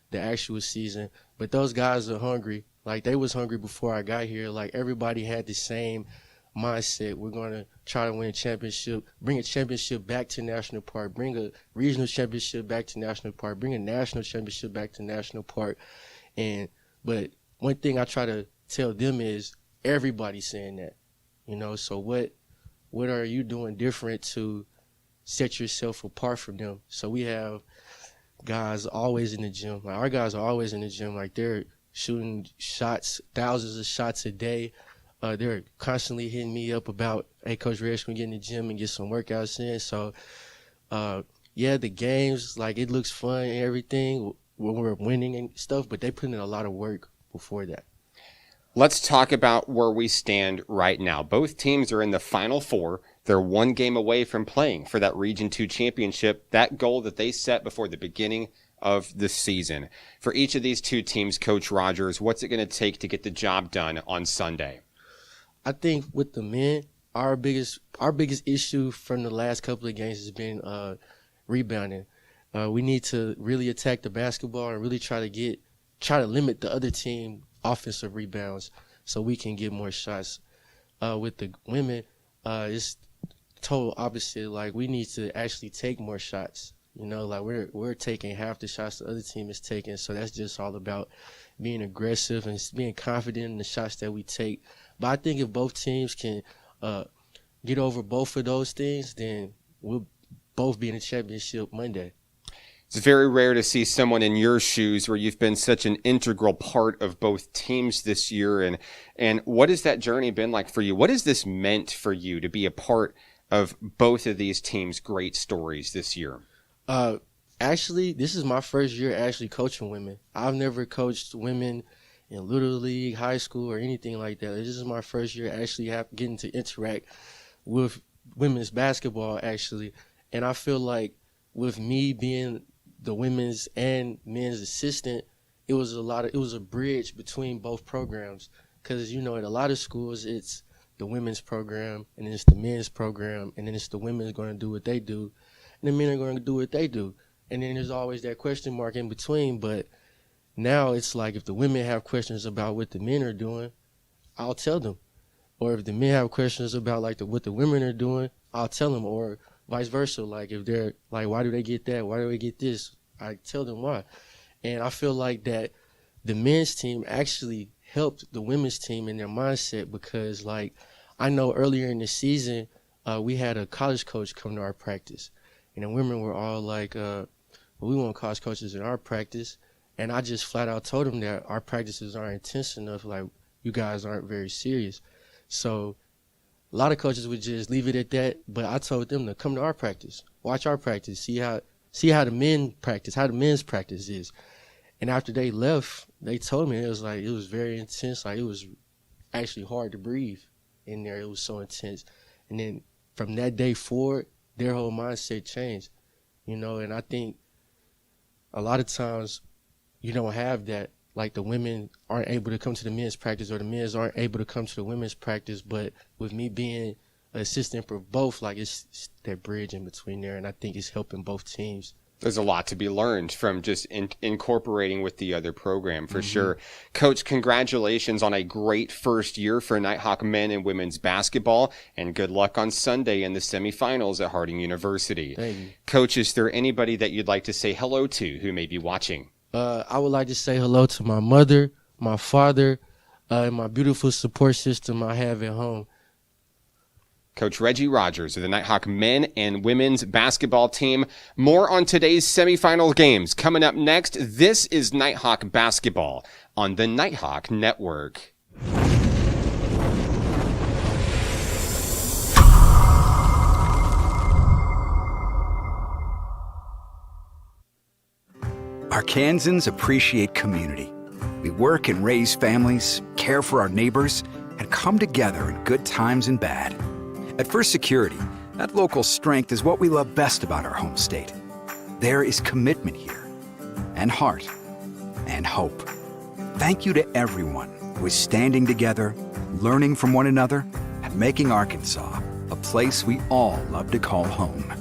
Speaker 5: the actual season. But those guys are hungry. Like, they was hungry before I got here. Like, everybody had the same mindset. We're going to try to win a championship, bring a championship back to National Park, bring a regional championship back to National Park, bring a national championship back to National Park. But one thing I try to tell them is everybody's saying that, you know, so what are you doing different to set yourself apart from them? So we have guys always in the gym. Like, our guys are always in the gym. Like, they're shooting shots, thousands of shots a day. They're constantly hitting me up about, hey, Coach Reyes, can we get in the gym and get some workouts in? So, yeah, the games, like, it looks fun and everything when we're winning and stuff, but they put in a lot of work before that.
Speaker 1: Let's talk about where we stand right now. Both teams are in the Final Four. They're one game away from playing for that Region II championship, that goal that they set before the beginning of the season. For each of these two teams, Coach Rogers, what's it going to take to get the job done on Sunday?
Speaker 5: I think with the men, our biggest issue from the last couple of games has been rebounding. We need to really attack the basketball and really try to limit the other team offensive rebounds so we can get more shots. With the women, it's total opposite. Like, we need to actually take more shots. You know, like, we're taking half the shots the other team is taking, so that's just all about being aggressive and being confident in the shots that we take. But I think if both teams can get over both of those things, then we'll both be in the championship Monday.
Speaker 1: It's very rare to see someone in your shoes where you've been such an integral part of both teams this year. And what has that journey been like for you? What has this meant for you to be a part of both of these teams' great stories this year?
Speaker 5: Actually, this is my first year actually coaching women. I've never coached women in Little League, high school, or anything like that. This is my first year actually getting to interact with women's basketball, actually. And I feel like with me being the women's and men's assistant, it was a bridge between both programs. Because, you know, at a lot of schools, it's the women's program, and then it's the men's program, and then it's the women's going to do what they do, and the men are going to do what they do. And then there's always that question mark in between. But now it's like, if the women have questions about what the men are doing, I'll tell them. Or if the men have questions about what the women are doing, I'll tell them. Or vice versa. Like, if they're like, why do they get that? Why do they get this? I tell them why. And I feel like that the men's team actually helped the women's team in their mindset, because, like, I know earlier in the season, we had a college coach come to our practice. And the women were all like, we want college coaches in our practice. And I just flat out told them that our practices aren't intense enough. Like, you guys aren't very serious. So a lot of coaches would just leave it at that. But I told them to come to our practice, watch our practice, see how the men practice, how the men's practice is. And after they left, they told me it was very intense. Like, it was actually hard to breathe in there. It was so intense. And then from that day forward, their whole mindset changed, you know. And I think a lot of times you don't have that. Like, the women aren't able to come to the men's practice, or the men's aren't able to come to the women's practice. But with me being an assistant for both, like, it's that bridge in between there, and I think it's helping both teams.
Speaker 1: There's a lot to be learned from just incorporating with the other program, for sure. Coach, congratulations on a great first year for Nighthawk men and women's basketball, and good luck on Sunday in the semifinals at Harding University.
Speaker 5: Thank you.
Speaker 1: Coach, is there anybody that you'd like to say hello to who may be watching?
Speaker 5: I would like to say hello to my mother, my father, and my beautiful support system I have at home.
Speaker 1: Coach Reggie Rogers of the Nighthawk men and women's basketball team. More on today's semifinal games coming up next. This is Nighthawk basketball on the Nighthawk Network.
Speaker 3: Arkansans appreciate community. We work and raise families, care for our neighbors, and come together in good times and bad. At First Security, that local strength is what we love best about our home state. There is commitment here, and heart, and hope. Thank you to everyone who is standing together, learning from one another, and making Arkansas a place we all love to call home.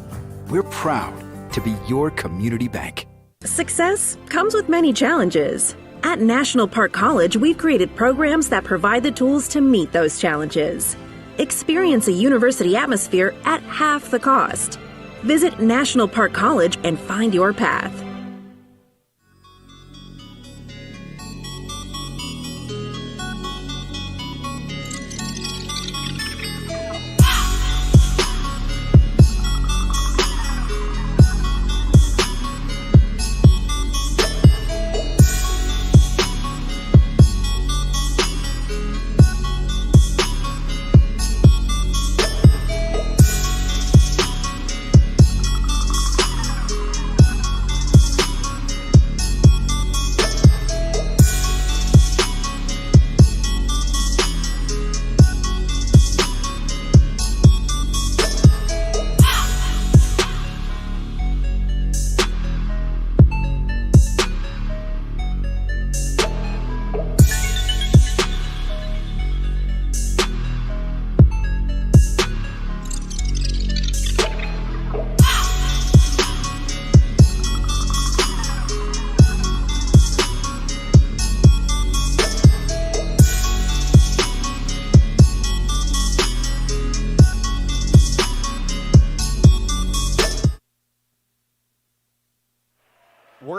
Speaker 3: We're proud to be your community bank.
Speaker 4: Success comes with many challenges. At National Park College, we've created programs that provide the tools to meet those challenges. Experience a university atmosphere at half the cost. Visit National Park College and find your path.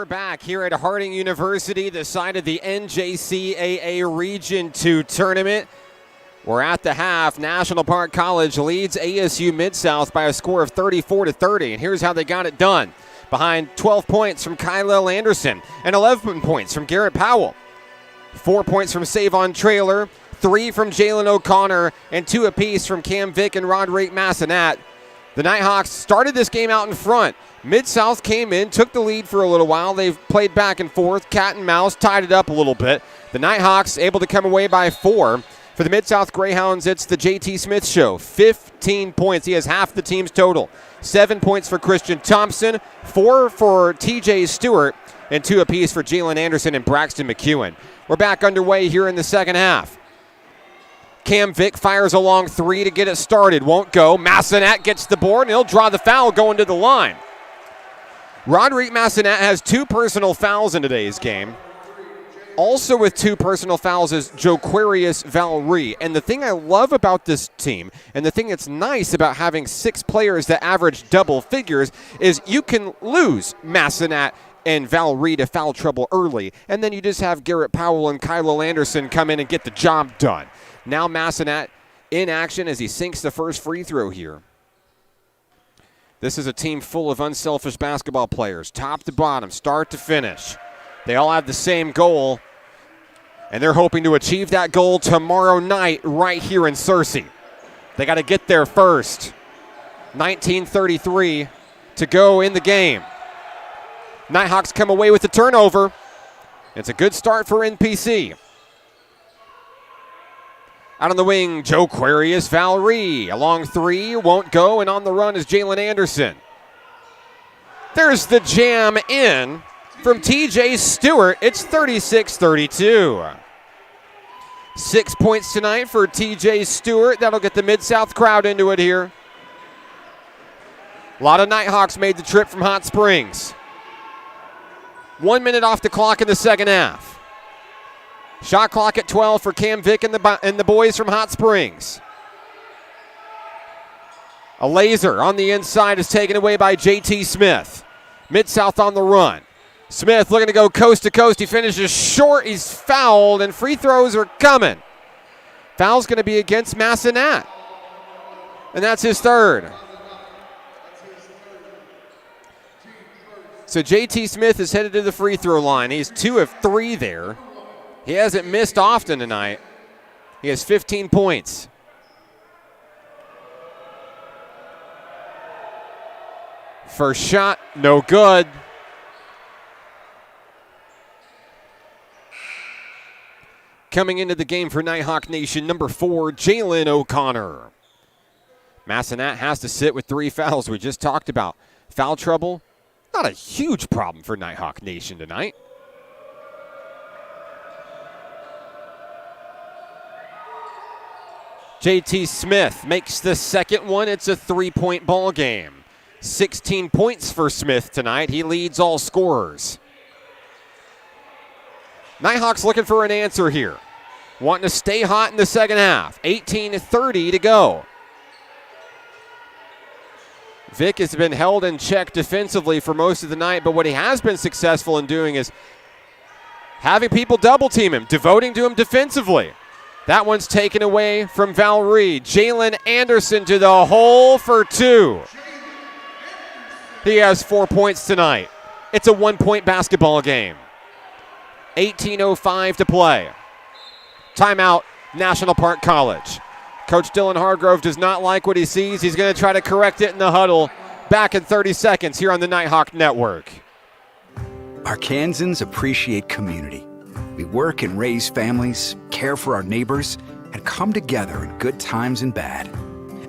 Speaker 1: We're back here at Harding University, the site of the NJCAA Region II Tournament. We're at the half. National Park College leads ASU Mid-South by a score of 34-30, and here's how they got it done. Behind 12 points from Kyle Anderson and 11 points from Garrett Powell. 4 points from Savon Traylor, 3 from Jalen O'Connor, and 2 apiece from Cam Vick and Roderick Massenat. The Nighthawks started this game out in front. Mid-South came in, took the lead for a little while. They've played back and forth, cat and mouse, tied it up a little bit. The Nighthawks able to come away by 4. For the Mid-South Greyhounds, it's the J.T. Smith show. 15 points. He has half the team's total. 7 points for Christian Thompson, 4 for T.J. Stewart, and 2 apiece for Jalen Anderson and Braxton McEwen. We're back underway here in the second half. Cam Vick fires a long 3 to get it started. Won't go. Massenat gets the board, and he'll draw the foul going to the line. Roderick Massenat has 2 personal fouls in today's game. Also with 2 personal fouls is Joquarius Valry. And the thing I love about this team, and the thing that's nice about having 6 players that average double figures, is you can lose Massenat and Valry to foul trouble early, and then you just have Garrett Powell and Kyle Anderson come in and get the job done. Now Massenat in action as he sinks the first free throw here. This is a team full of unselfish basketball players, top to bottom, start to finish. They all have the same goal, and they're hoping to achieve that goal tomorrow night right here in Searcy. They got to get there first. 19:33 to go in the game. Nighthawks come away with the turnover. It's a good start for NPC. Out on the wing, Joquarius Valry. A long 3, won't go, and on the run is Jalen Anderson. There's the jam in from T.J. Stewart. It's 36-32. 6 points tonight for T.J. Stewart. That'll get the Mid-South crowd into it here. A lot of Nighthawks made the trip from Hot Springs. 1 minute off the clock in the second half. Shot clock at 12 for Cam Vick and the boys from Hot Springs. A laser on the inside is taken away by J.T. Smith. Mid-South on the run. Smith looking to go coast to coast. He finishes short. He's fouled, and free throws are coming. Foul's going to be against Massenat. And that's his third. So J.T. Smith is headed to the free throw line. He's 2 of 3 there. He hasn't missed often tonight. He has 15 points. First shot, no good. Coming into the game for Nighthawk Nation, number 4, Jalen O'Connor. Massenat has to sit with 3 fouls we just talked about. Foul trouble, not a huge problem for Nighthawk Nation tonight. J.T. Smith makes the second one. It's a 3-point ball game. 16 points for Smith tonight. He leads all scorers. Nighthawks looking for an answer here. Wanting to stay hot in the second half. 18:30 to go. Vick has been held in check defensively for most of the night, but what he has been successful in doing is having people double team him, devoting to him defensively. That one's taken away from Valry. Jalen Anderson to the hole for 2. He has 4 points tonight. It's a 1-point basketball game. 18:05 to play. Timeout, National Park College. Coach Dylan Hargrove does not like what he sees. He's going to try to correct it in the huddle. Back in 30 seconds here on the Nighthawk Network.
Speaker 3: Arkansans appreciate community. We work and raise families, care for our neighbors, and come together in good times and bad.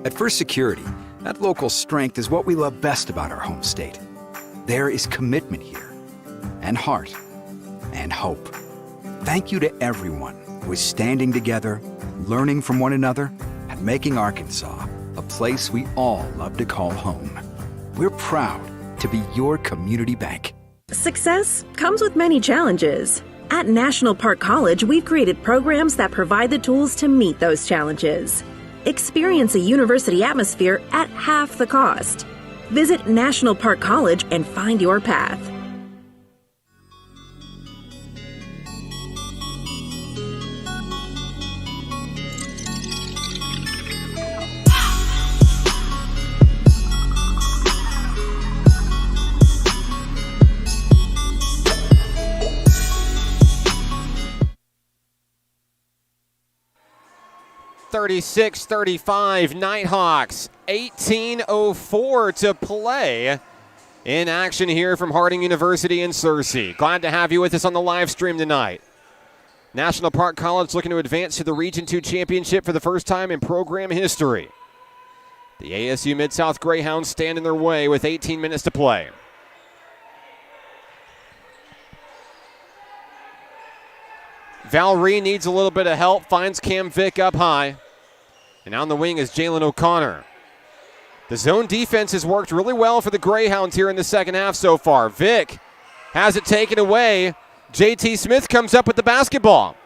Speaker 3: At First Security, that local strength is what we love best about our home state. There is commitment here, and heart, and hope. Thank you to everyone who is standing together, learning from one another, and making Arkansas a place we all love to call home. We're proud to be your community bank.
Speaker 4: Success comes with many challenges. At National Park College, we've created programs that provide the tools to meet those challenges. Experience a university atmosphere at half the cost. Visit National Park College and find your path.
Speaker 1: 36-35, Nighthawks. 18:04 to play. In action here from Harding University in Searcy. Glad to have you with us on the live stream tonight. National Park College looking to advance to the Region II Championship for the first time in program history. The ASU Mid-South Greyhounds stand in their way with 18 minutes to play. Valerie needs a little bit of help, finds Cam Vick up high. And on the wing is Jalen O'Connor. The zone defense has worked really well for the Greyhounds here in the second half so far. Vick has it taken away. JT Smith comes up with the basketball.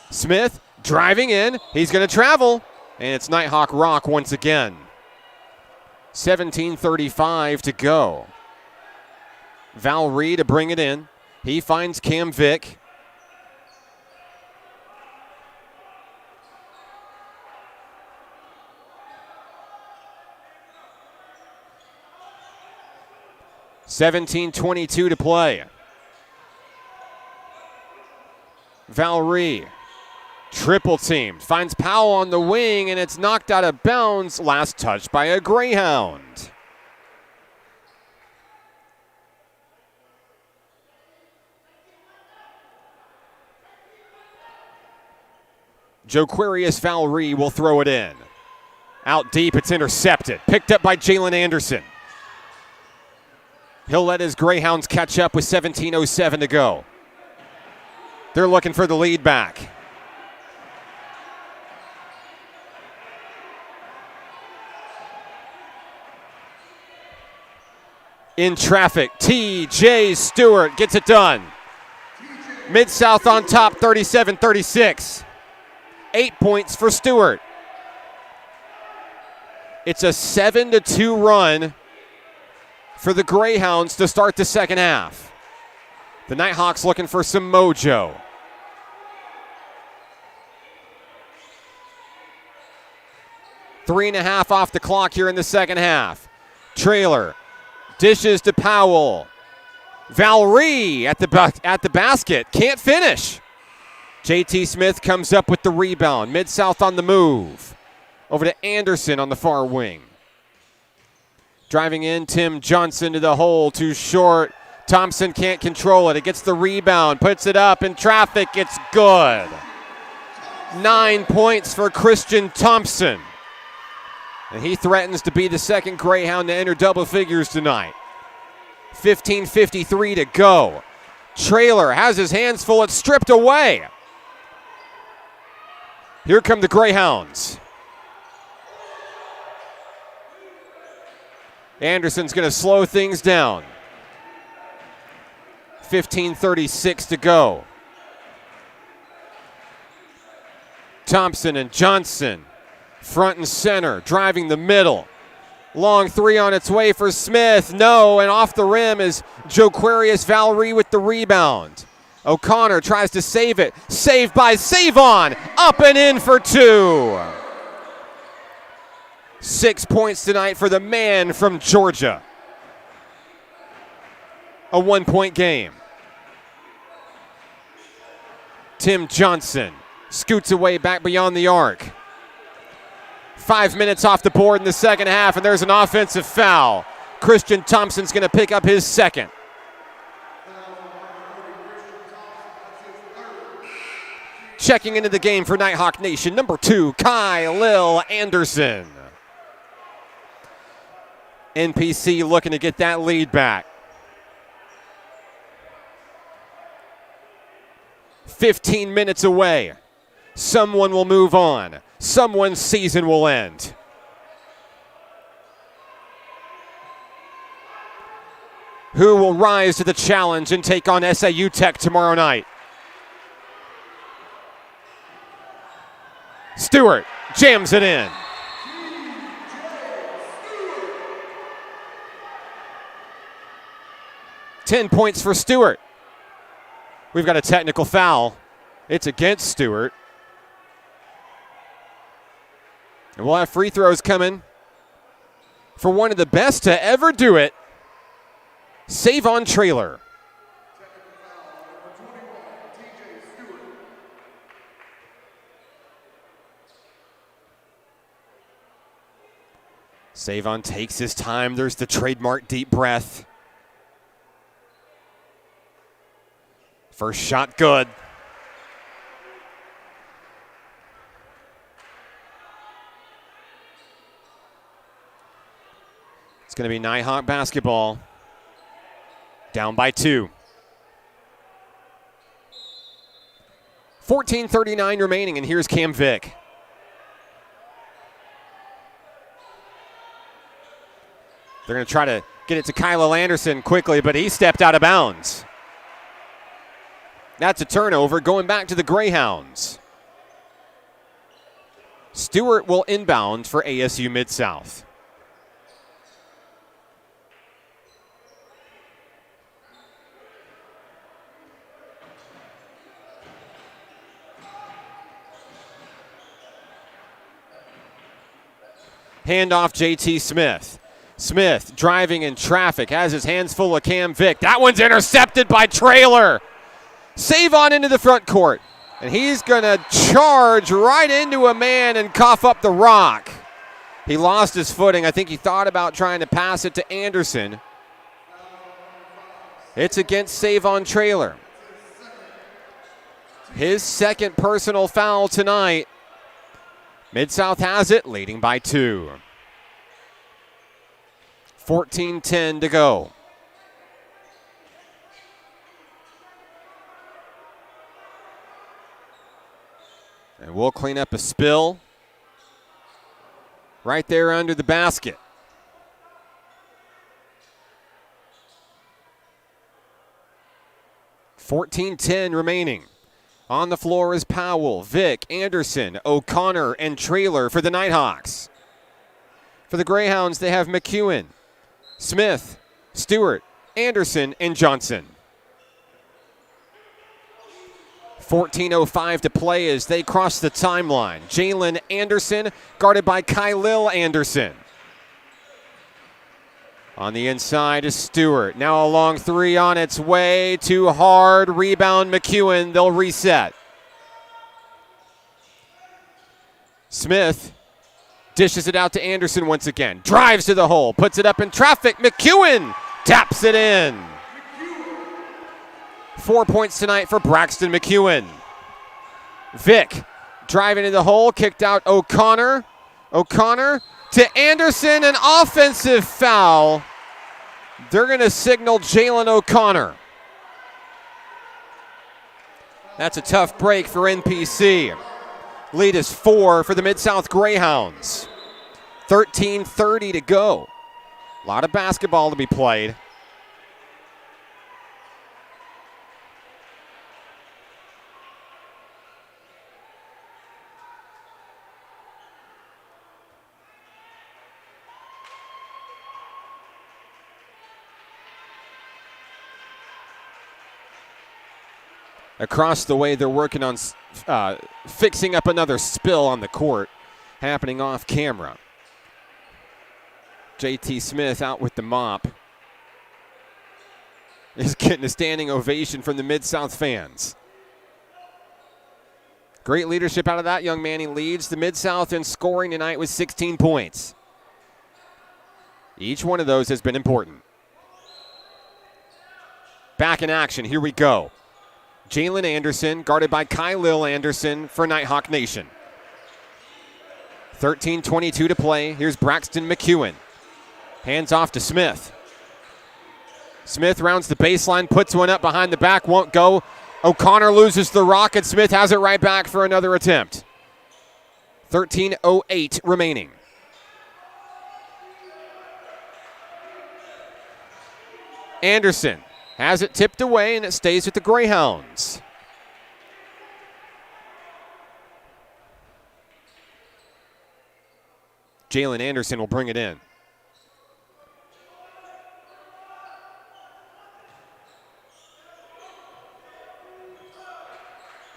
Speaker 1: Smith driving in. He's going to travel. And it's Nighthawk Rock once again. 17:35 to go. Valerie to bring it in. He finds Cam Vick. $17:22 to play. Valerie, triple teamed, finds Powell on the wing, and it's knocked out of bounds. Last touch by a Greyhound. Joquarius Valerie will throw it in. Out deep, it's intercepted. Picked up by Jalen Anderson. He'll let his Greyhounds catch up with 17:07 to go. They're looking for the lead back. In traffic, TJ Stewart gets it done. Mid-South on top, 37-36. 8 points for Stewart. It's a 7-2 run for the Greyhounds to start the second half. The Nighthawks looking for some mojo. Three and a half off the clock here in the second half. Trailer dishes to Powell. Valerie at the basket. Can't finish. JT Smith comes up with the rebound. Mid-South on the move. Over to Anderson on the far wing. Driving in, Tim Johnson to the hole, too short. Thompson can't control it. It gets the rebound, puts it up in traffic. It's good. 9 points for Christian Thompson. And he threatens to be the second Greyhound to enter double figures tonight. 15:53 to go. Trailer has his hands full. It's stripped away. Here come the Greyhounds. Anderson's going to slow things down. 15:36 to go. Thompson and Johnson, front and center, driving the middle. Long three on its way for Smith. No, and off the rim is Joquarius Valerie with the rebound. O'Connor tries to save it. Saved by Savon. Up and in for two. 6 points tonight for the man from Georgia. A 1 point game. Tim Johnson scoots away back beyond the arc. 5 minutes off the board in the second half, and there's an offensive foul. Christian Thompson's going to pick up his second. Checking into the game for Nighthawk Nation, number 2, Kyle Anderson. NPC looking to get that lead back. 15 minutes away. Someone will move on. Someone's season will end. Who will rise to the challenge and take on SAU Tech tomorrow night? Stewart jams it in. $10 points for Stewart. We've got a technical foul. It's against Stewart. And we'll have free throws coming for one of the best to ever do it, Savon Trailer. Savon takes his time. There's the trademark deep breath. First shot good. It's going to be Nighthawk basketball. Down by 2. 14:39 remaining, and here's Cam Vick. They're going to try to get it to Kyle Anderson quickly, but he stepped out of bounds. That's a turnover going back to the Greyhounds. Stewart will inbound for ASU Mid-South. Handoff JT Smith. Smith driving in traffic, has his hands full of Cam Vick. That one's intercepted by Traylor. Savon into the front court. And he's going to charge right into a man and cough up the rock. He lost his footing. I think he thought about trying to pass it to Anderson. It's against Savon Traylor. His second personal foul tonight. Mid-South has it, leading by 2. 14:10 to go. And we'll clean up a spill right there under the basket. $14:10 remaining. On the floor is Powell, Vick, Anderson, O'Connor, and Traylor for the Nighthawks. For the Greyhounds, they have McEwen, Smith, Stewart, Anderson, and Johnson. 14:05 to play as they cross the timeline. Jalen Anderson guarded by Kylil Anderson. On the inside is Stewart. Now a long 3 on its way. Too hard. Rebound McEwen. They'll reset. Smith dishes it out to Anderson once again. Drives to the hole. Puts it up in traffic. McEwen taps it in. 4 points tonight for Braxton McEwen. Vick driving to the hole. Kicked out O'Connor. O'Connor to Anderson, an offensive foul. They're going to signal Jalen O'Connor. That's a tough break for NPC. Lead is 4 for the Mid-South Greyhounds. 13:30 to go. A lot of basketball to be played. Across the way, they're working on fixing up another spill on the court, happening off camera. JT Smith out with the mop. He's getting a standing ovation from the Mid-South fans. Great leadership out of that young man. He leads the Mid-South in scoring tonight with 16 points. Each one of those has been important. Back in action, here we go. Jalen Anderson, guarded by Kylil Anderson for Nighthawk Nation. 13:22 to play. Here's Braxton McEwen. Hands off to Smith. Smith rounds the baseline, puts one up behind the back, won't go. O'Connor loses the rock, and Smith has it right back for another attempt. 13:08 remaining. Anderson has it tipped away, and it stays with the Greyhounds. Jalen Anderson will bring it in.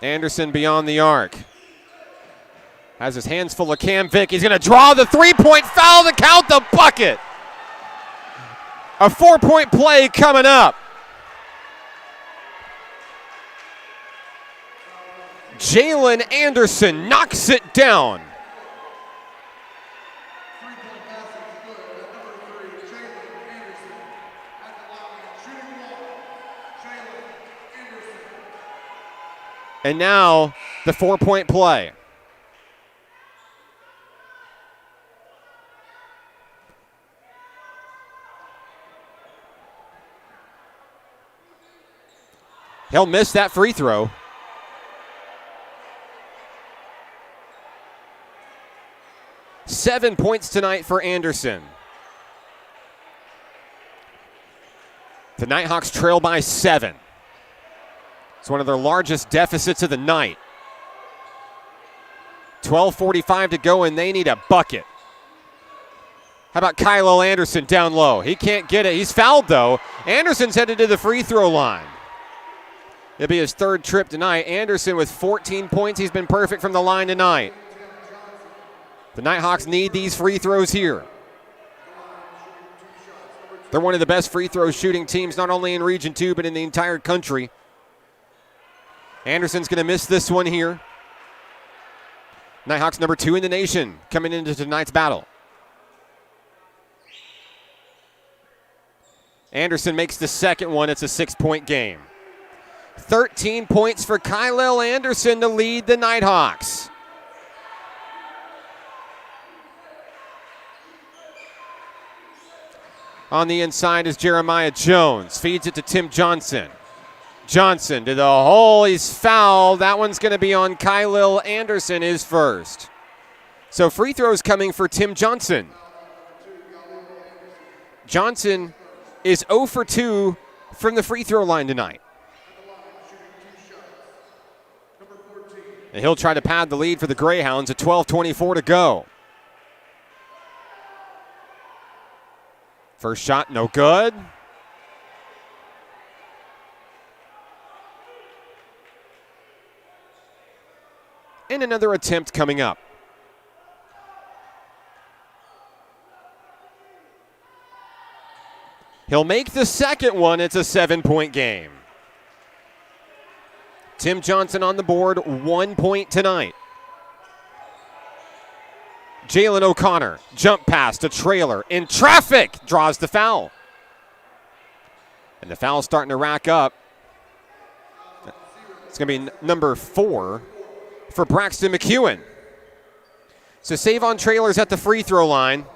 Speaker 1: Anderson beyond the arc. Has his hands full of Cam Vick. He's going to draw the three-point foul to count the bucket. A 4-point play coming up. Jalen Anderson knocks it down. And now the 4-point play. He'll miss that free throw. Seven points tonight for Anderson. The Nighthawks trail by 7. It's one of their largest deficits of the night. 12:45 to go, and they need a bucket. How about Kylo Anderson down low? He can't get it. He's fouled, though. Anderson's headed to the free throw line. It'll be his 3rd trip tonight. Anderson with 14 points. He's been perfect from the line tonight. The Nighthawks need these free throws here. They're one of the best free throw shooting teams, not only in Region 2, but in the entire country. Anderson's going to miss this one here. Nighthawks number 2 in the nation coming into tonight's battle. Anderson makes the second one. It's a 6-point game. 13 points for Kylel Anderson to lead the Nighthawks. On the inside is Jeremiah Jones. Feeds it to Tim Johnson. Johnson to the hole. He's fouled. That one's going to be on Kylel Anderson, his first. So free throws coming for Tim Johnson. Johnson is 0 for 2 from the free throw line tonight. And he'll try to pad the lead for the Greyhounds at 12:24 to go. First shot, no good. And another attempt coming up. He'll make the second one. It's a 7-point game. Tim Johnson on the board, 1 point tonight. Jalen O'Connor, jump pass to Trailer. In traffic, draws the foul. And the foul's starting to rack up. It's going to be number 4 for Braxton McEwen. So Savon Trailer's at the free throw line.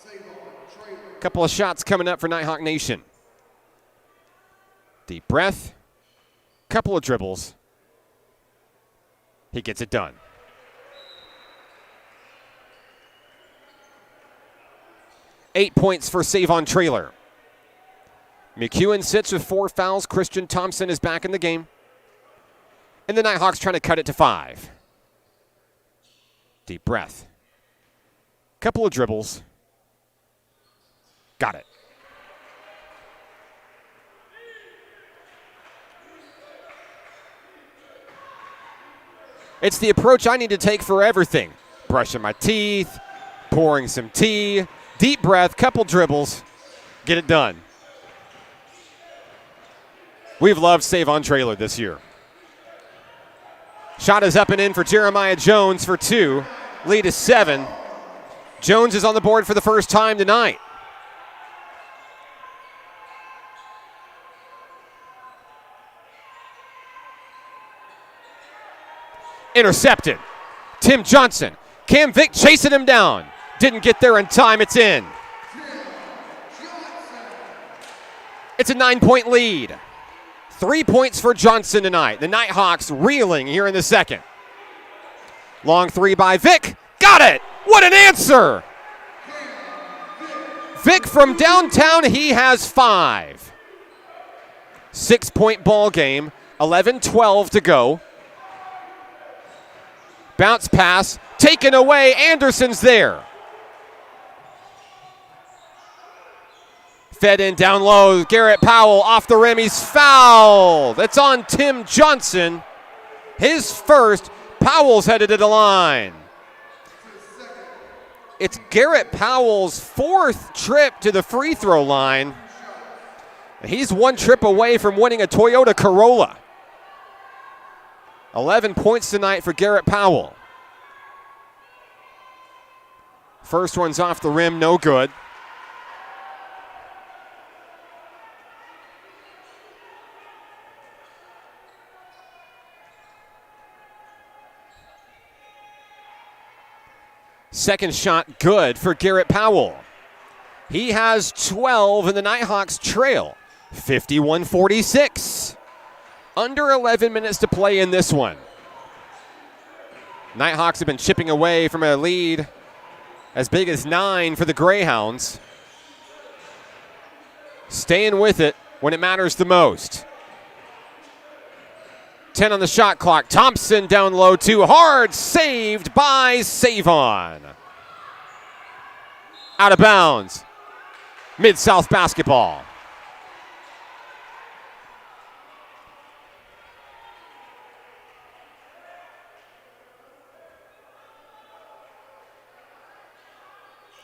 Speaker 1: A couple of shots coming up for Nighthawk Nation. Deep breath. Couple of dribbles. He gets it done. Eight points for Savon Trailer. McEwen sits with 4 fouls. Christian Thompson is back in the game. And the Nighthawks trying to cut it to 5. Deep breath. Couple of dribbles. Got it. It's the approach I need to take for everything. Brushing my teeth, pouring some tea, deep breath, couple dribbles, get it done. We've loved Savon Trailer this year. Shot is up and in for Jeremiah Jones for 2. Lead is 7. Jones is on the board for the first time tonight. Intercepted. Tim Johnson. Cam Vick chasing him down. Didn't get there in time. It's in. It's a 9-point lead. 3 points for Johnson tonight. The Nighthawks reeling here in the second. Long 3 by Vick. Got it. What an answer. Vick from downtown. He has 5. 6-point ball game. 11-12 to go. Bounce pass, taken away. Anderson's there. Fed in down low. Garrett Powell off the rim. He's fouled. It's on Tim Johnson. His first. Powell's headed to the line. It's Garrett Powell's 4th trip to the free throw line. He's 1 trip away from winning a Toyota Corolla. 11 points tonight for Garrett Powell. First one's off the rim, no good. Second shot good for Garrett Powell. He has 12 and the Nighthawks trail 51-46. Under 11 minutes to play in this one. Nighthawks have been chipping away from a lead as big as 9 for the Greyhounds. Staying with it when it matters the most. 10 on the shot clock. Thompson down low, too hard. Saved by Savon. Out of bounds. Mid-South basketball.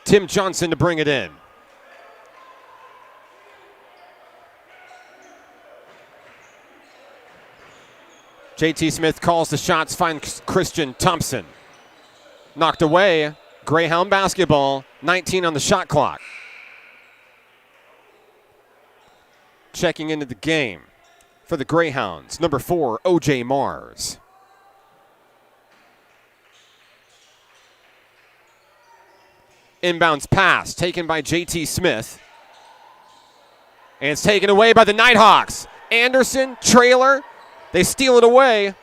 Speaker 1: Tim Johnson to bring it in. JT Smith calls the shots, finds Christian Thompson. Knocked away. Greyhound basketball, 19 on the shot clock. Checking into the game for the Greyhounds, number 4, O.J. Mars. Inbounds pass taken by JT Smith. And it's taken away by the Nighthawks. Anderson, trailer. They steal it away.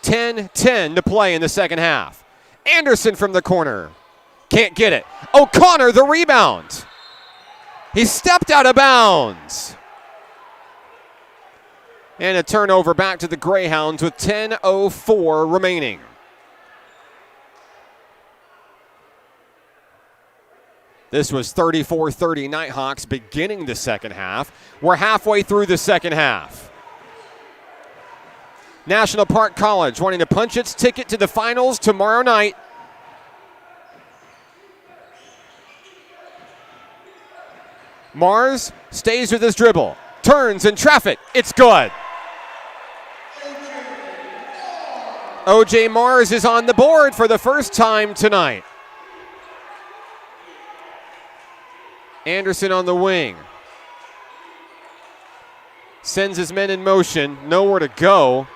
Speaker 1: 10-10 to play in the second half. Anderson from the corner. Can't get it. O'Connor, the rebound. He stepped out of bounds. And a turnover back to the Greyhounds with 10:04 remaining. This was 34-30 Nighthawks beginning the second half. We're halfway through the second half. National Park College wanting to punch its ticket to the finals tomorrow night. Mars stays with his dribble. Turns in traffic. It's good. O.J. Mars is on the board for the first time tonight. Anderson on the wing. Sends his men in motion. Nowhere to go.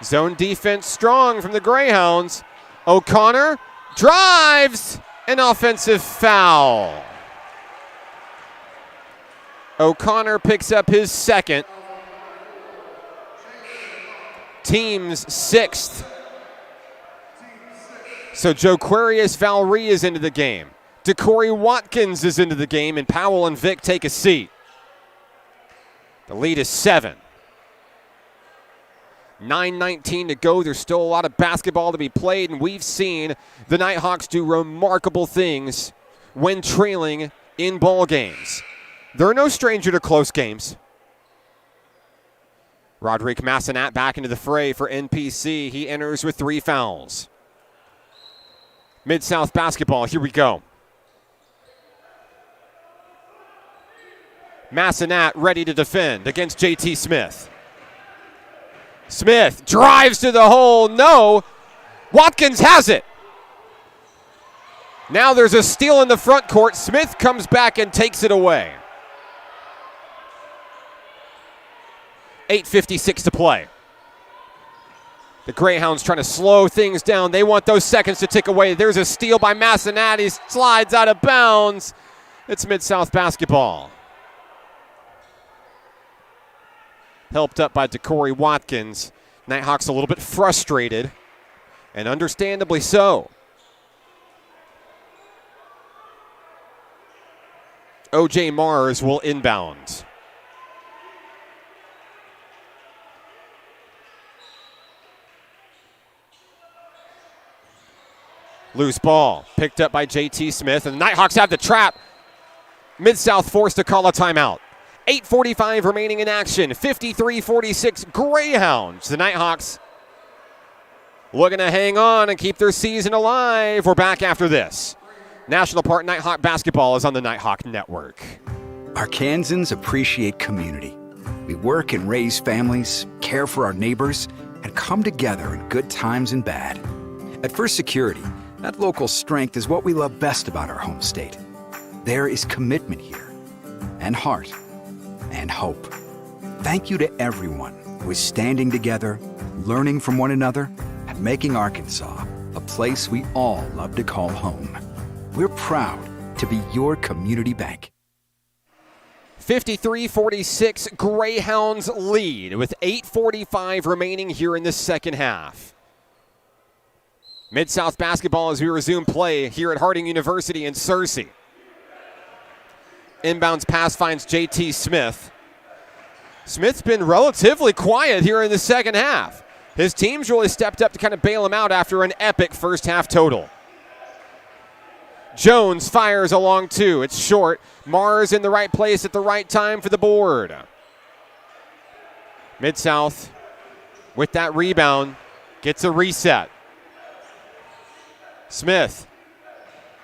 Speaker 1: Zone defense strong from the Greyhounds. O'Connor drives. An offensive foul. O'Connor picks up his second. Team's 6th. So Joquarius Valry is into the game. DeCorey Watkins is into the game, and Powell and Vick take a seat. The lead is 7. 9:19 to go. There's still a lot of basketball to be played, and we've seen the Nighthawks do remarkable things when trailing in ball games. They're no stranger to close games. Roderick Massenat back into the fray for NPC. He enters with 3 fouls. Mid-South basketball, here we go. Massenat ready to defend against JT Smith. Smith drives to the hole. No. Watkins has it. Now there's a steal in the front court. Smith comes back and takes it away. 8:56 to play. The Greyhounds trying to slow things down. They want those seconds to tick away. There's a steal by Massenat. He slides out of bounds. It's Mid-South basketball. Helped up by DeCorey Watkins. Nighthawks a little bit frustrated, and understandably so. O.J. Mars will inbound. Loose ball, picked up by JT Smith, and the Nighthawks have the trap. Mid-South forced to call a timeout. 8:45 remaining in action, 53-46 Greyhounds. The Nighthawks looking to hang on and keep their season alive. We're back after this. National Park Nighthawk basketball is on the Nighthawk Network.
Speaker 3: Arkansans appreciate community. We work and raise families, care for our neighbors, and come together in good times and bad. At First Security, that local strength is what we love best about our home state. There is commitment here, and heart, and hope. Thank you to everyone who is standing together, learning from one another, and making Arkansas a place place we all love to call home. We're proud to be your community bank.
Speaker 1: 53-46, Greyhounds lead with 8:45 remaining here in the second half. Mid-South basketball as we resume play here at Harding University in Searcy. Inbounds pass finds JT Smith. Smith's been relatively quiet here in the second half. His team's really stepped up to kind of bail him out after an epic first half total. Jones fires along two. It's short. Mars in the right place at the right time for the board. Mid-South with that rebound gets a reset. Smith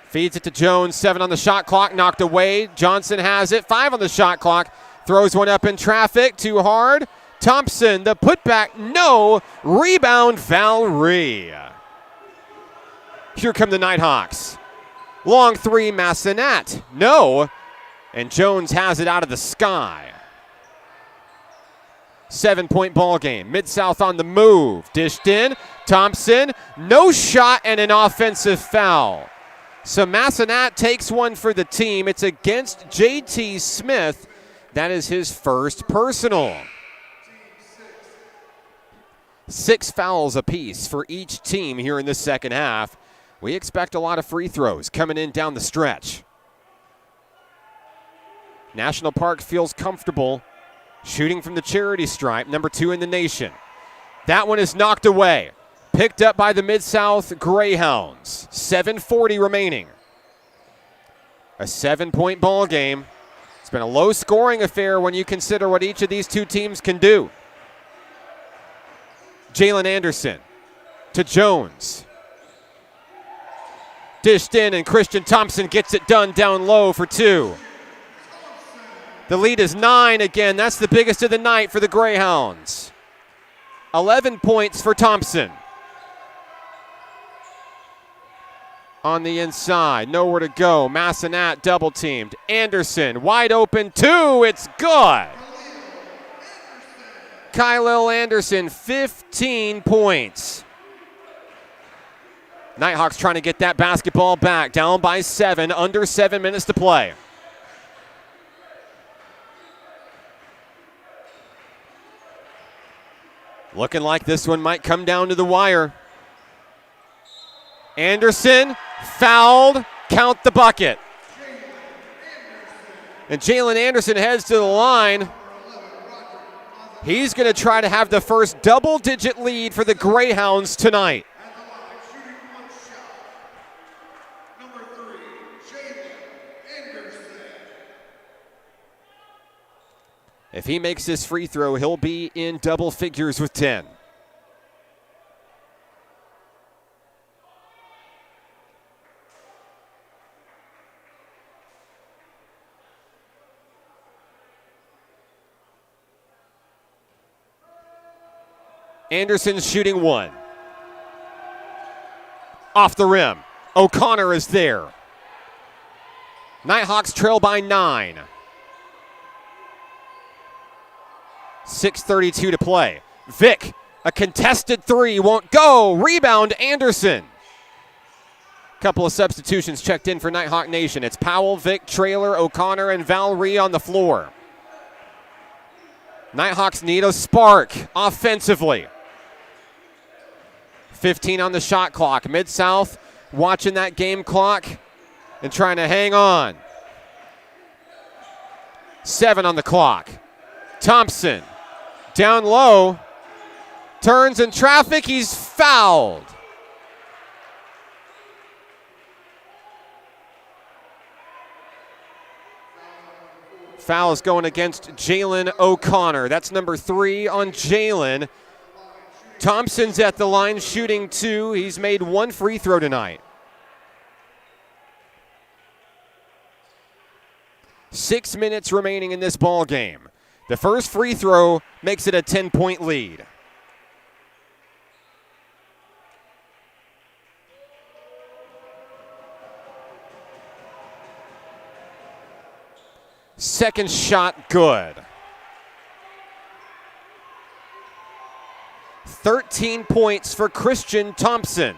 Speaker 1: feeds it to Jones. 7 on the shot clock. Knocked away. Johnson has it. 5 on the shot clock. Throws one up in traffic. Too hard. Thompson, the putback. No. Rebound, Valerie. Here come the Nighthawks. Long three, Massenat. No. And Jones has it out of the sky. 7-point ball game. Mid-South on the move. Dished in. Thompson. No shot and an offensive foul. So Massenat takes one for the team. It's against JT Smith. That is his first personal. 6 fouls apiece for each team here in the second half. We expect a lot of free throws coming in down the stretch. National Park feels comfortable shooting from the charity stripe, number 2 in the nation. That one is knocked away. Picked up by the Mid-South Greyhounds. 7:40 remaining. A 7-point ball game. It's been a low-scoring affair when you consider what each of these two teams can do. Jalen Anderson to Jones. Dished in, and Christian Thompson gets it done down low for 2. The lead is 9 again. That's the biggest of the night for the Greyhounds. 11 points for Thompson. On the inside, nowhere to go. Massenat double teamed. Anderson wide open, 2. It's good. Kylil Anderson, 15 points. Nighthawks trying to get that basketball back. Down by 7, under 7 minutes to play. Looking like this one might come down to the wire. Anderson fouled. Count the bucket. And Jalen Anderson heads to the line. He's going to try to have the first double-digit lead for the Greyhounds tonight. If he makes this free throw, he'll be in double figures with 10. Anderson's shooting 1. Off the rim. O'Connor is there. Nighthawks trail by 9. 6:32 to play. Vick, a contested 3, won't go. Rebound, Anderson. Couple of substitutions checked in for Nighthawk Nation. It's Powell, Vick, Traylor, O'Connor, and Valerie on the floor. Nighthawks need a spark offensively. 15 on the shot clock. Mid-South watching that game clock and trying to hang on. 7 on the clock. Thompson down low, turns in traffic, he's fouled. Foul is going against Jalen O'Connor. That's number 3 on Jalen. Thompson's at the line shooting 2. He's made 1 free throw tonight. 6 minutes remaining in this ball game. The first free throw makes it a 10-point lead. Second shot, good. 13 points for Christian Thompson.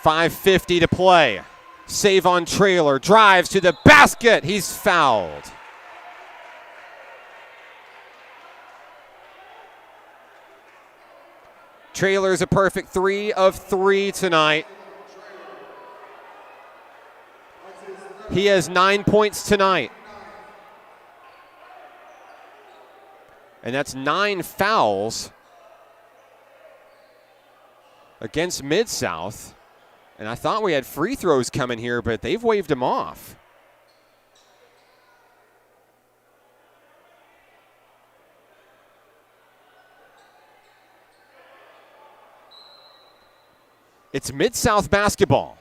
Speaker 1: 5:50 to play. Save on Trailer. Drives to the basket. He's fouled. Trailer's a perfect 3 of 3 tonight. He has 9 points tonight. And that's 9 fouls against Mid-South. And I thought we had free throws coming here, but they've waved them off. It's Mid-South basketball.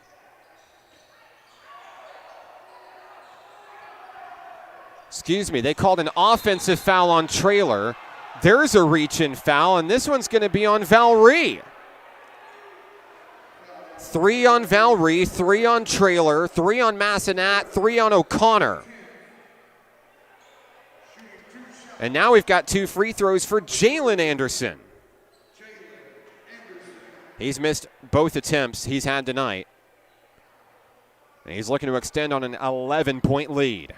Speaker 1: Excuse me, they called an offensive foul on Trailer. There's a reach-in foul, and this one's going to be on Valry. 3 on Valry, 3 on Trailer, 3 on Massenat, 3 on O'Connor. And now we've got 2 free throws for Jalen Anderson. He's missed both attempts he's had tonight. And he's looking to extend on an 11-point lead.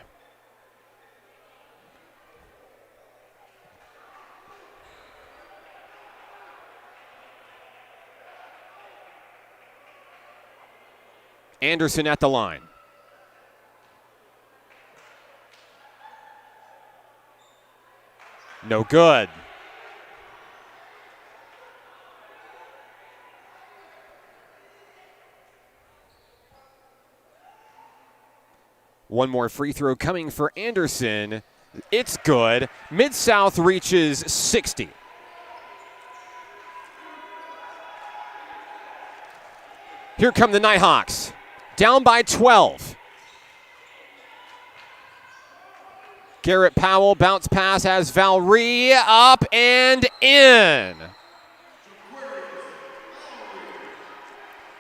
Speaker 1: Anderson at the line. No good. One more free throw coming for Anderson. It's good. Mid-South reaches 60. Here come the Nighthawks. Down by 12. Garrett Powell, bounce pass has Valry up and in.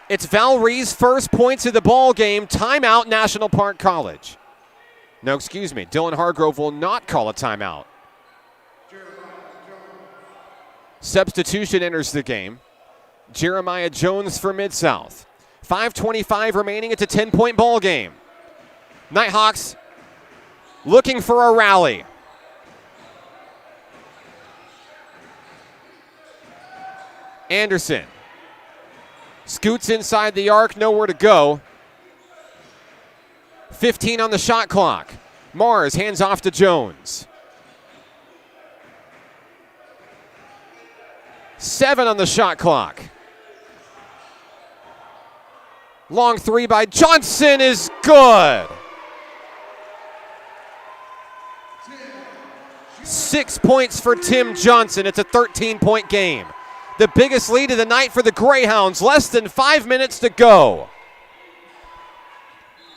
Speaker 1: It's Valry's first points of the ball game. Timeout, National Park College. No, excuse me. Dylan Hargrove will not call a timeout. Substitution enters the game. Jeremiah Jones for Mid-South. 5:25 remaining. It's a 10-point ball game. Nighthawks looking for a rally. Anderson scoots inside the arc, nowhere to go. 15 on the shot clock. Mars hands off to Jones. 7 on the shot clock. Long 3 by Johnson is good. 6 points for Tim Johnson. It's a 13-point game. The biggest lead of the night for the Greyhounds. Less than 5 minutes to go.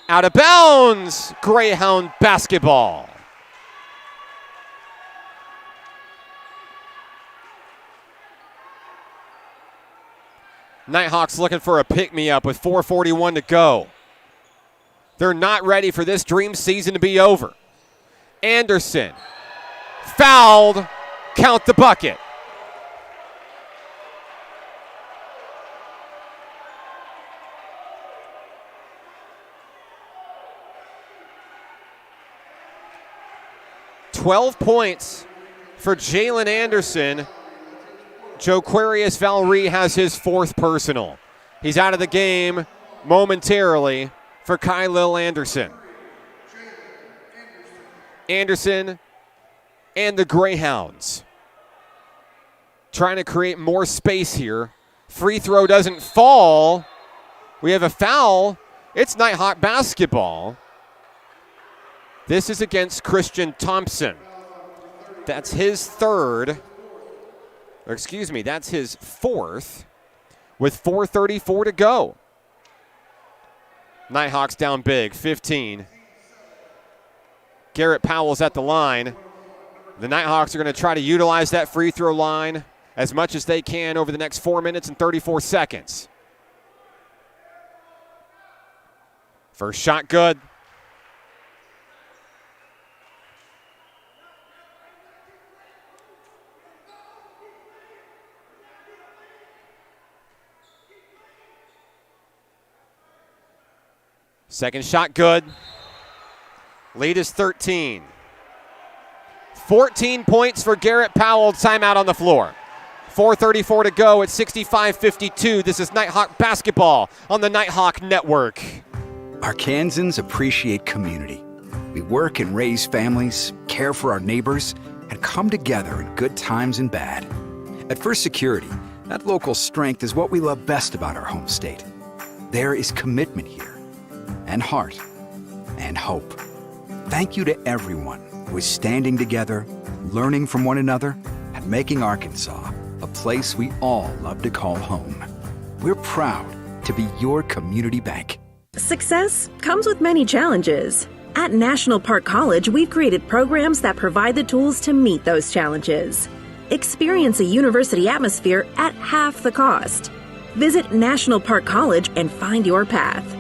Speaker 1: Out of bounds, Greyhound basketball. Nighthawks looking for a pick-me-up with 4:41 to go. They're not ready for this dream season to be over. Anderson fouled. Count the bucket. "12 points for Jalen Anderson. Joquarius Valry has his 4th personal. He's out of the game momentarily for Kylil Anderson. Anderson and the Greyhounds trying to create more space here. Free throw doesn't fall. We have a foul. It's Nighthawk basketball. This is against Christian Thompson. That's his 3rd. Or excuse me, that's his 4th with 4:34 to go. Nighthawks down big, 15. Garrett Powell's at the line. The Nighthawks are going to try to utilize that free throw line as much as they can over the next 4 minutes and 34 seconds. First shot good. Second shot good. Lead is 13. 14 points for Garrett Powell. Timeout on the floor. 4:34 to go at 65-52. This is Nighthawk basketball on the Nighthawk Network.
Speaker 3: Arkansans appreciate community. We work and raise families, care for our neighbors, and come together in good times and bad. At First Security, that local strength is what we love best about our home state. There is commitment here, and heart, and hope. Thank you to everyone who is standing together, learning from one another, and making Arkansas a place we all love to call home. We're proud to be your community bank.
Speaker 4: Success comes with many challenges. At National Park College, we've created programs that provide the tools to meet those challenges. Experience a university atmosphere at half the cost. Visit National Park College and find your path.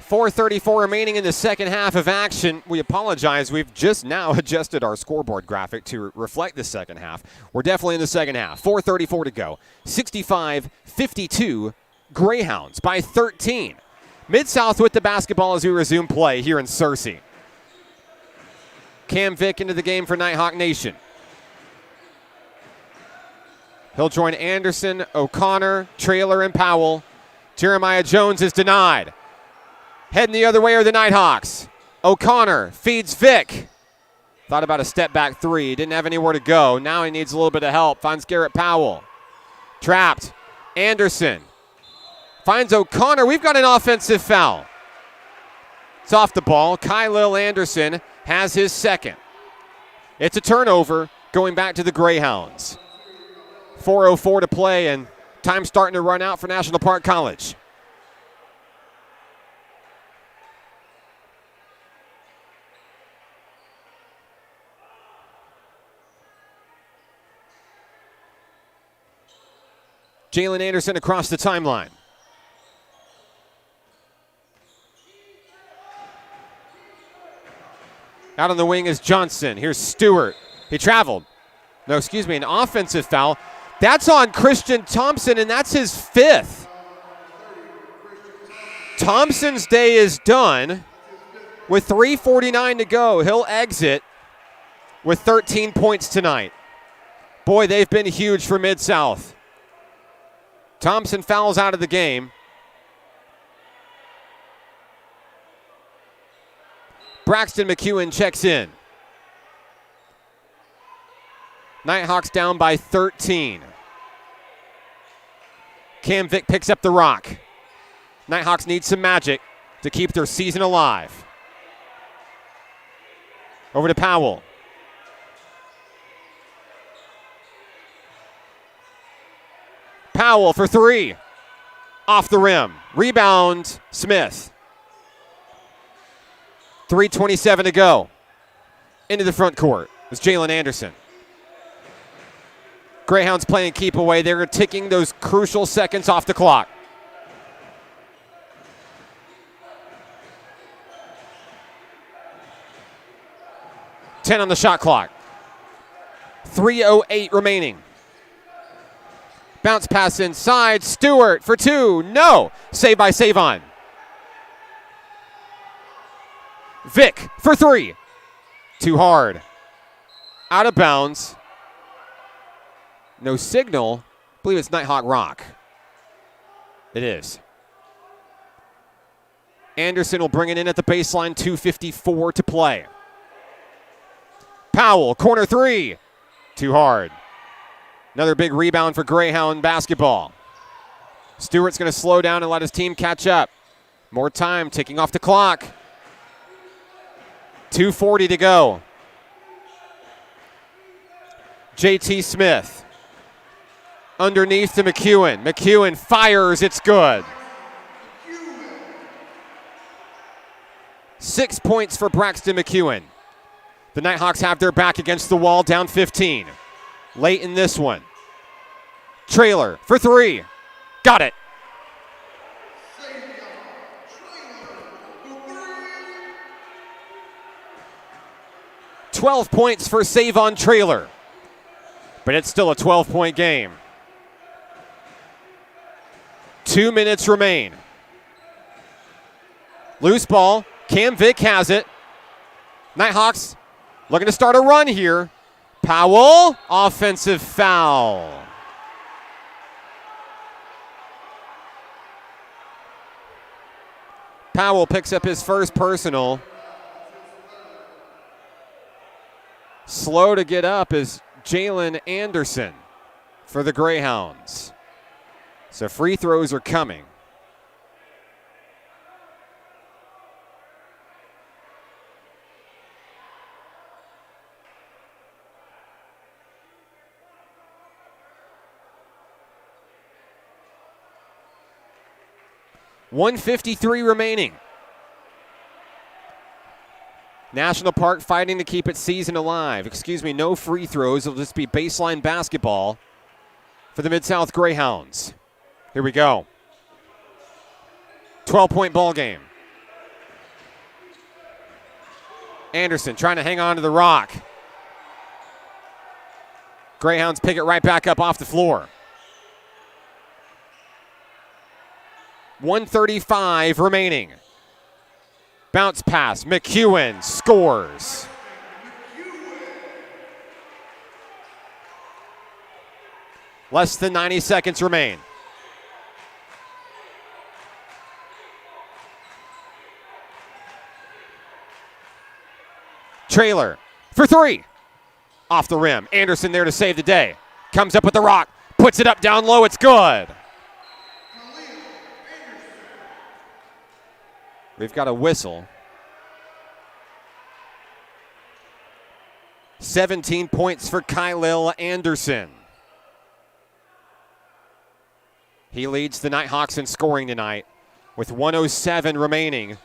Speaker 1: .434 remaining in the second half of action. We apologize. We've just now adjusted our scoreboard graphic to reflect the second half. We're definitely in the second half. 4:34 to go. 65-52, Greyhounds by 13. Mid-South with the basketball as we resume play here in Searcy. Cam Vick into the game for Nighthawk Nation. He'll join Anderson, O'Connor, Traylor, and Powell. Jeremiah Jones is denied. Heading the other way are the Nighthawks. O'Connor feeds Vick. Thought about a step back three. Didn't have anywhere to go. Now he needs a little bit of help. Finds Garrett Powell. Trapped. Anderson. Finds O'Connor. We've got an offensive foul. It's off the ball. Kylil Anderson has his second. It's a turnover going back to the Greyhounds. 4:04 to play and time starting to run out for National Park College. Jalen Anderson across the timeline. Out on the wing is Johnson. Here's Stewart. He traveled. No, excuse me, an offensive foul. That's on Christian Thompson, and that's his fifth. Thompson's day is done with 3:49 to go. He'll exit with 13 points tonight. Boy, they've been huge for Mid-South. Thompson fouls out of the game. Braxton McEwen checks in. Nighthawks down by 13. Cam Vick picks up the rock. Nighthawks need some magic to keep their season alive. Over to Powell. Powell for three. Off the rim. Rebound, Smith. 3:27 to go. Into the front court is Jalen Anderson. Greyhounds playing keep away. They're ticking those crucial seconds off the clock. .10 on the shot clock. 3:08 remaining. Bounce pass inside. Stewart for two. No. Save by Savon. Vick for three. Too hard. Out of bounds. No signal. I believe it's Nighthawk Rock. It is. Anderson will bring it in at the baseline. 2:54 to play. Powell, corner three. Too hard. Another big rebound for Greyhound basketball. Stewart's going to slow down and let his team catch up. More time ticking off the clock. 2:40 to go. JT Smith. Underneath to McEwen. McEwen fires. It's good. 6 points for Braxton McEwen. The Nighthawks have their back against the wall, down 15. Late in this one. Trailer for three. Got it. $12 points for Savon Trailer. But it's still a 12-point game. 2 minutes remain. Loose ball. Cam Vick has it. Nighthawks looking to start a run here. Powell, offensive foul. Powell picks up his first personal. Slow to get up is Jalen Anderson for the Greyhounds. So free throws are coming. $1:53 remaining. National Park fighting to keep its season alive. Excuse me, no free throws. It'll just be baseline basketball for the Mid-South Greyhounds. Here we go. 12-point ball game. Anderson trying to hang on to the rock. Greyhounds pick it right back up off the floor. 1:35 remaining. Bounce pass. McEwen scores. Less than 90 seconds remain. Trailer for three. Off the rim. Anderson there to save the day. Comes up with the rock. Puts it up down low. It's good. We've got a whistle. 17 points for Kylil Anderson. He leads the Nighthawks in scoring tonight with 1:07 remaining.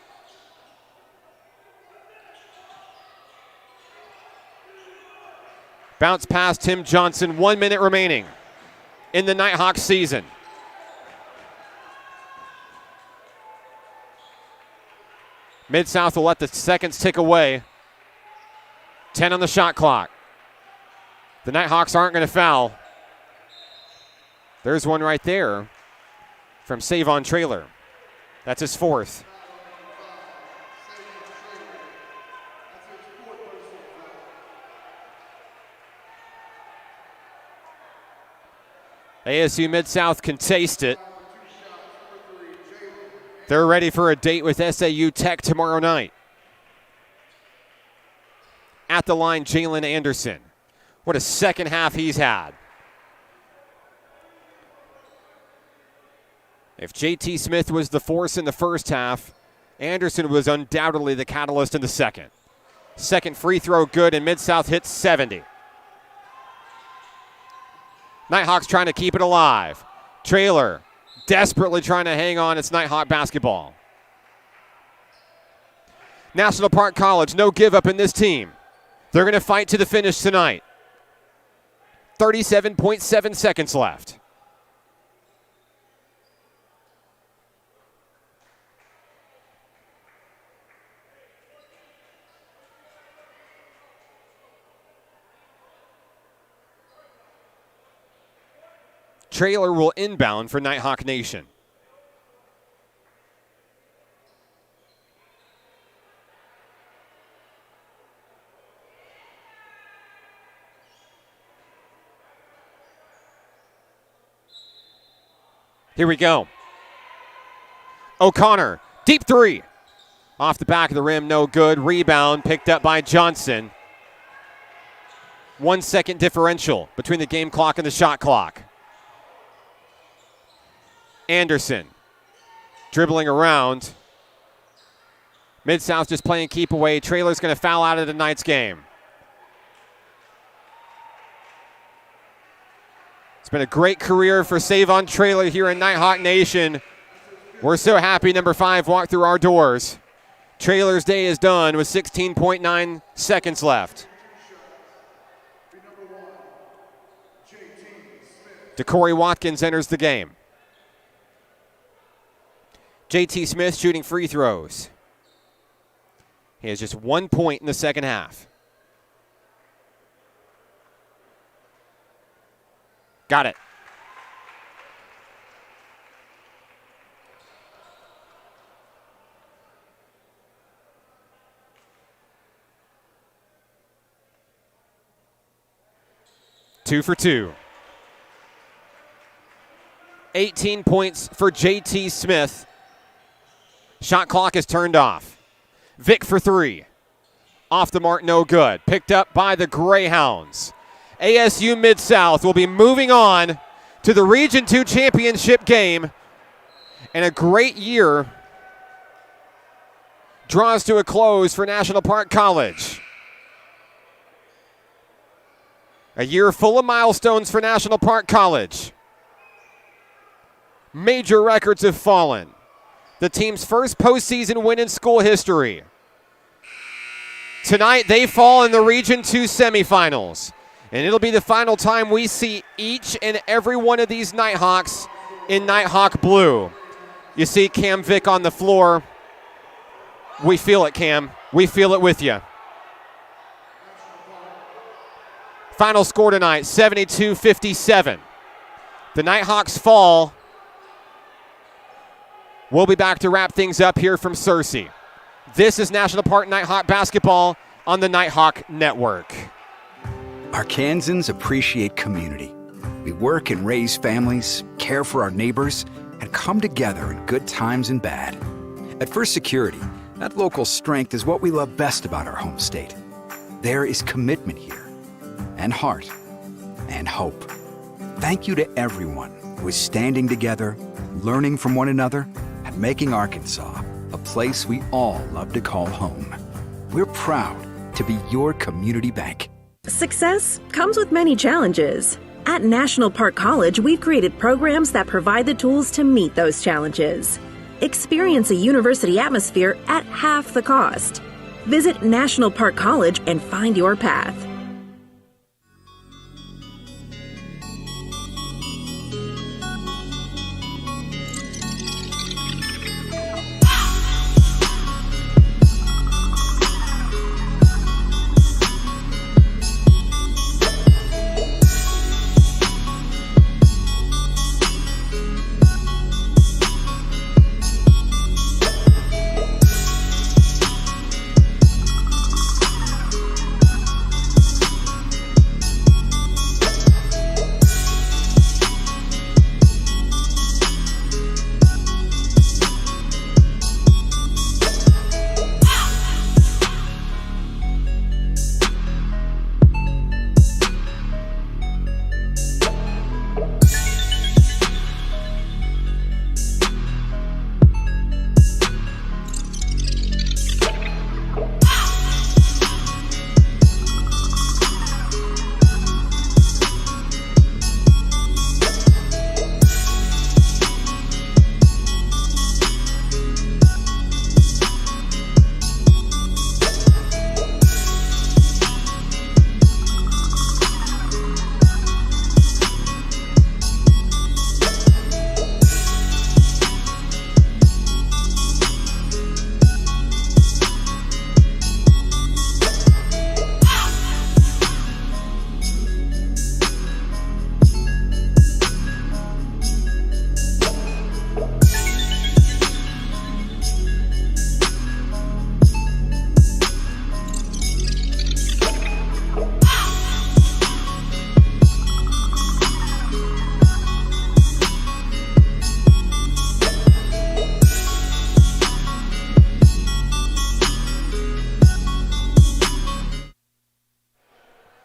Speaker 1: Bounce past Tim Johnson, 1 minute remaining in the Nighthawks season. Mid-South will let the seconds tick away. 10 on the shot clock. The Nighthawks aren't going to foul. There's one right there from Savon Trailer. That's his fourth. ASU Mid-South can taste it. They're ready for a date with SAU Tech tomorrow night. At the line, Jalen Anderson. What a second half he's had. If JT Smith was the force in the first half, Anderson was undoubtedly the catalyst in the second. Second free throw good, and Mid-South hits 70. Nighthawks trying to keep it alive. Trailer desperately trying to hang on. It's Nighthawk basketball. National Park College, no give up in this team. They're going to fight to the finish tonight. 37.7 seconds left. Trailer will inbound for Nighthawk Nation. Here we go. O'Connor, deep three. Off the back of the rim, no good. Rebound picked up by Johnson. 1 second differential between the game clock and the shot clock. Anderson dribbling around. Mid-South just playing keep away. Trailer's going to foul out of tonight's game. It's been a great career for Savon Trailer here in Nighthawk Nation. We're so happy number 5 walked through our doors. Trailer's day is done with 16.9 seconds left. DeCorey Watkins enters the game. JT Smith shooting free throws. He has just 1 point in the second half. Got it. Two for two. 18 points for JT Smith. Shot clock is turned off. Vic for three. Off the mark, no good. Picked up by the Greyhounds. ASU Mid-South will be moving on to the Region II Championship game. And a great year draws to a close for National Park College. A year full of milestones for National Park College. Major records have fallen. The team's first postseason win in school history. Tonight, they fall in the Region II Semifinals. And it'll be the final time we see each and every one of these Nighthawks in Nighthawk blue. You see Cam Vick on the floor. We feel it, Cam. We feel it with you. Final score tonight, 72-57. The Nighthawks fall. We'll be back to wrap things up here from Searcy. This is National Park Nighthawk basketball on the Nighthawk Network.
Speaker 3: Arkansans appreciate community. We work and raise families, care for our neighbors, and come together in good times and bad. At First Security, that local strength is what we love best about our home state. There is commitment here, and heart, and hope. Thank you to everyone who is standing together, learning from one another, and making Arkansas a place we all love to call home. We're proud to be your community bank.
Speaker 4: Success comes with many challenges. At National Park College, we've created programs that provide the tools to meet those challenges. Experience a university atmosphere at half the cost. Visit National Park College and find your path.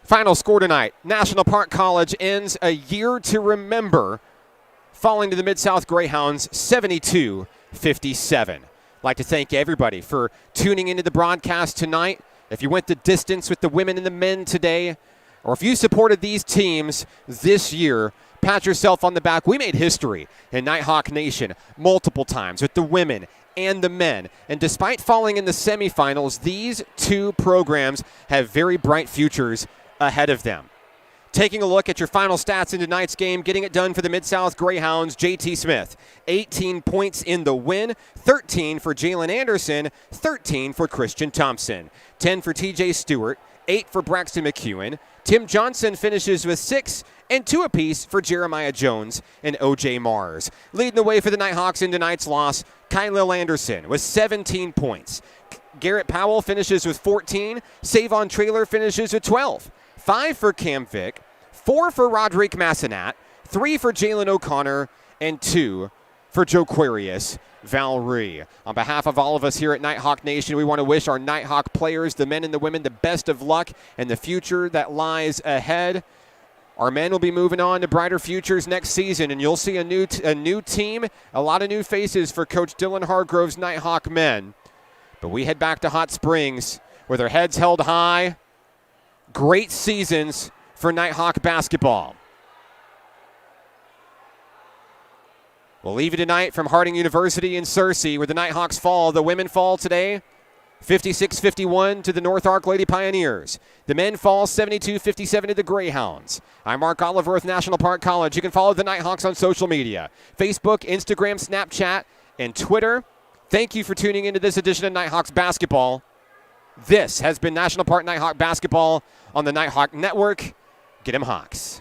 Speaker 1: Final score tonight, National Park College ends a year to remember, falling to the Mid-South Greyhounds 72-57. I'd like to thank everybody for tuning into the broadcast tonight. If you went the distance with the women and the men today, or if you supported these teams this year, pat yourself on the back. We made history in Nighthawk Nation multiple times with the women and the men. And despite falling in the semifinals, these two programs have very bright futures ahead of them. Taking a look at your final stats in tonight's game, getting it done for the Mid-South Greyhounds, J.T. Smith. 18 points in the win, 13 for Jalen Anderson, 13 for Christian Thompson, 10 for T.J. Stewart, 8 for Braxton McEwen. Tim Johnson finishes with 6 and 2 apiece for Jeremiah Jones and O.J. Mars. Leading the way for the Nighthawks in tonight's loss, Kylil Anderson with 17 points. Garrett Powell finishes with 14. Savon Traylor finishes with 12. 5 for Cam Vick, 4 for Roderick Massenat, 3 for Jalen O'Connor, and 2 for Joquarius Valry. On behalf of all of us here at Nighthawk Nation, we want to wish our Nighthawk players, the men and the women, the best of luck and the future that lies ahead. Our men will be moving on to brighter futures next season, and you'll see a new team, a lot of new faces for Coach Dylan Hargrove's Nighthawk men. But we head back to Hot Springs with our heads held high. Great seasons for Nighthawk basketball. We'll leave you tonight from Harding University in Searcy, where the Nighthawks fall. The women fall today 56-51 to the North Ark Lady Pioneers. The men fall 72-57 to the Greyhounds. I'm Mark Oliver with National Park College. You can follow the Nighthawks on social media: Facebook, Instagram, Snapchat, and Twitter. Thank you for tuning into this edition of Nighthawks basketball. This has been National Park Nighthawk basketball on the Nighthawk Network. Get 'em Hawks.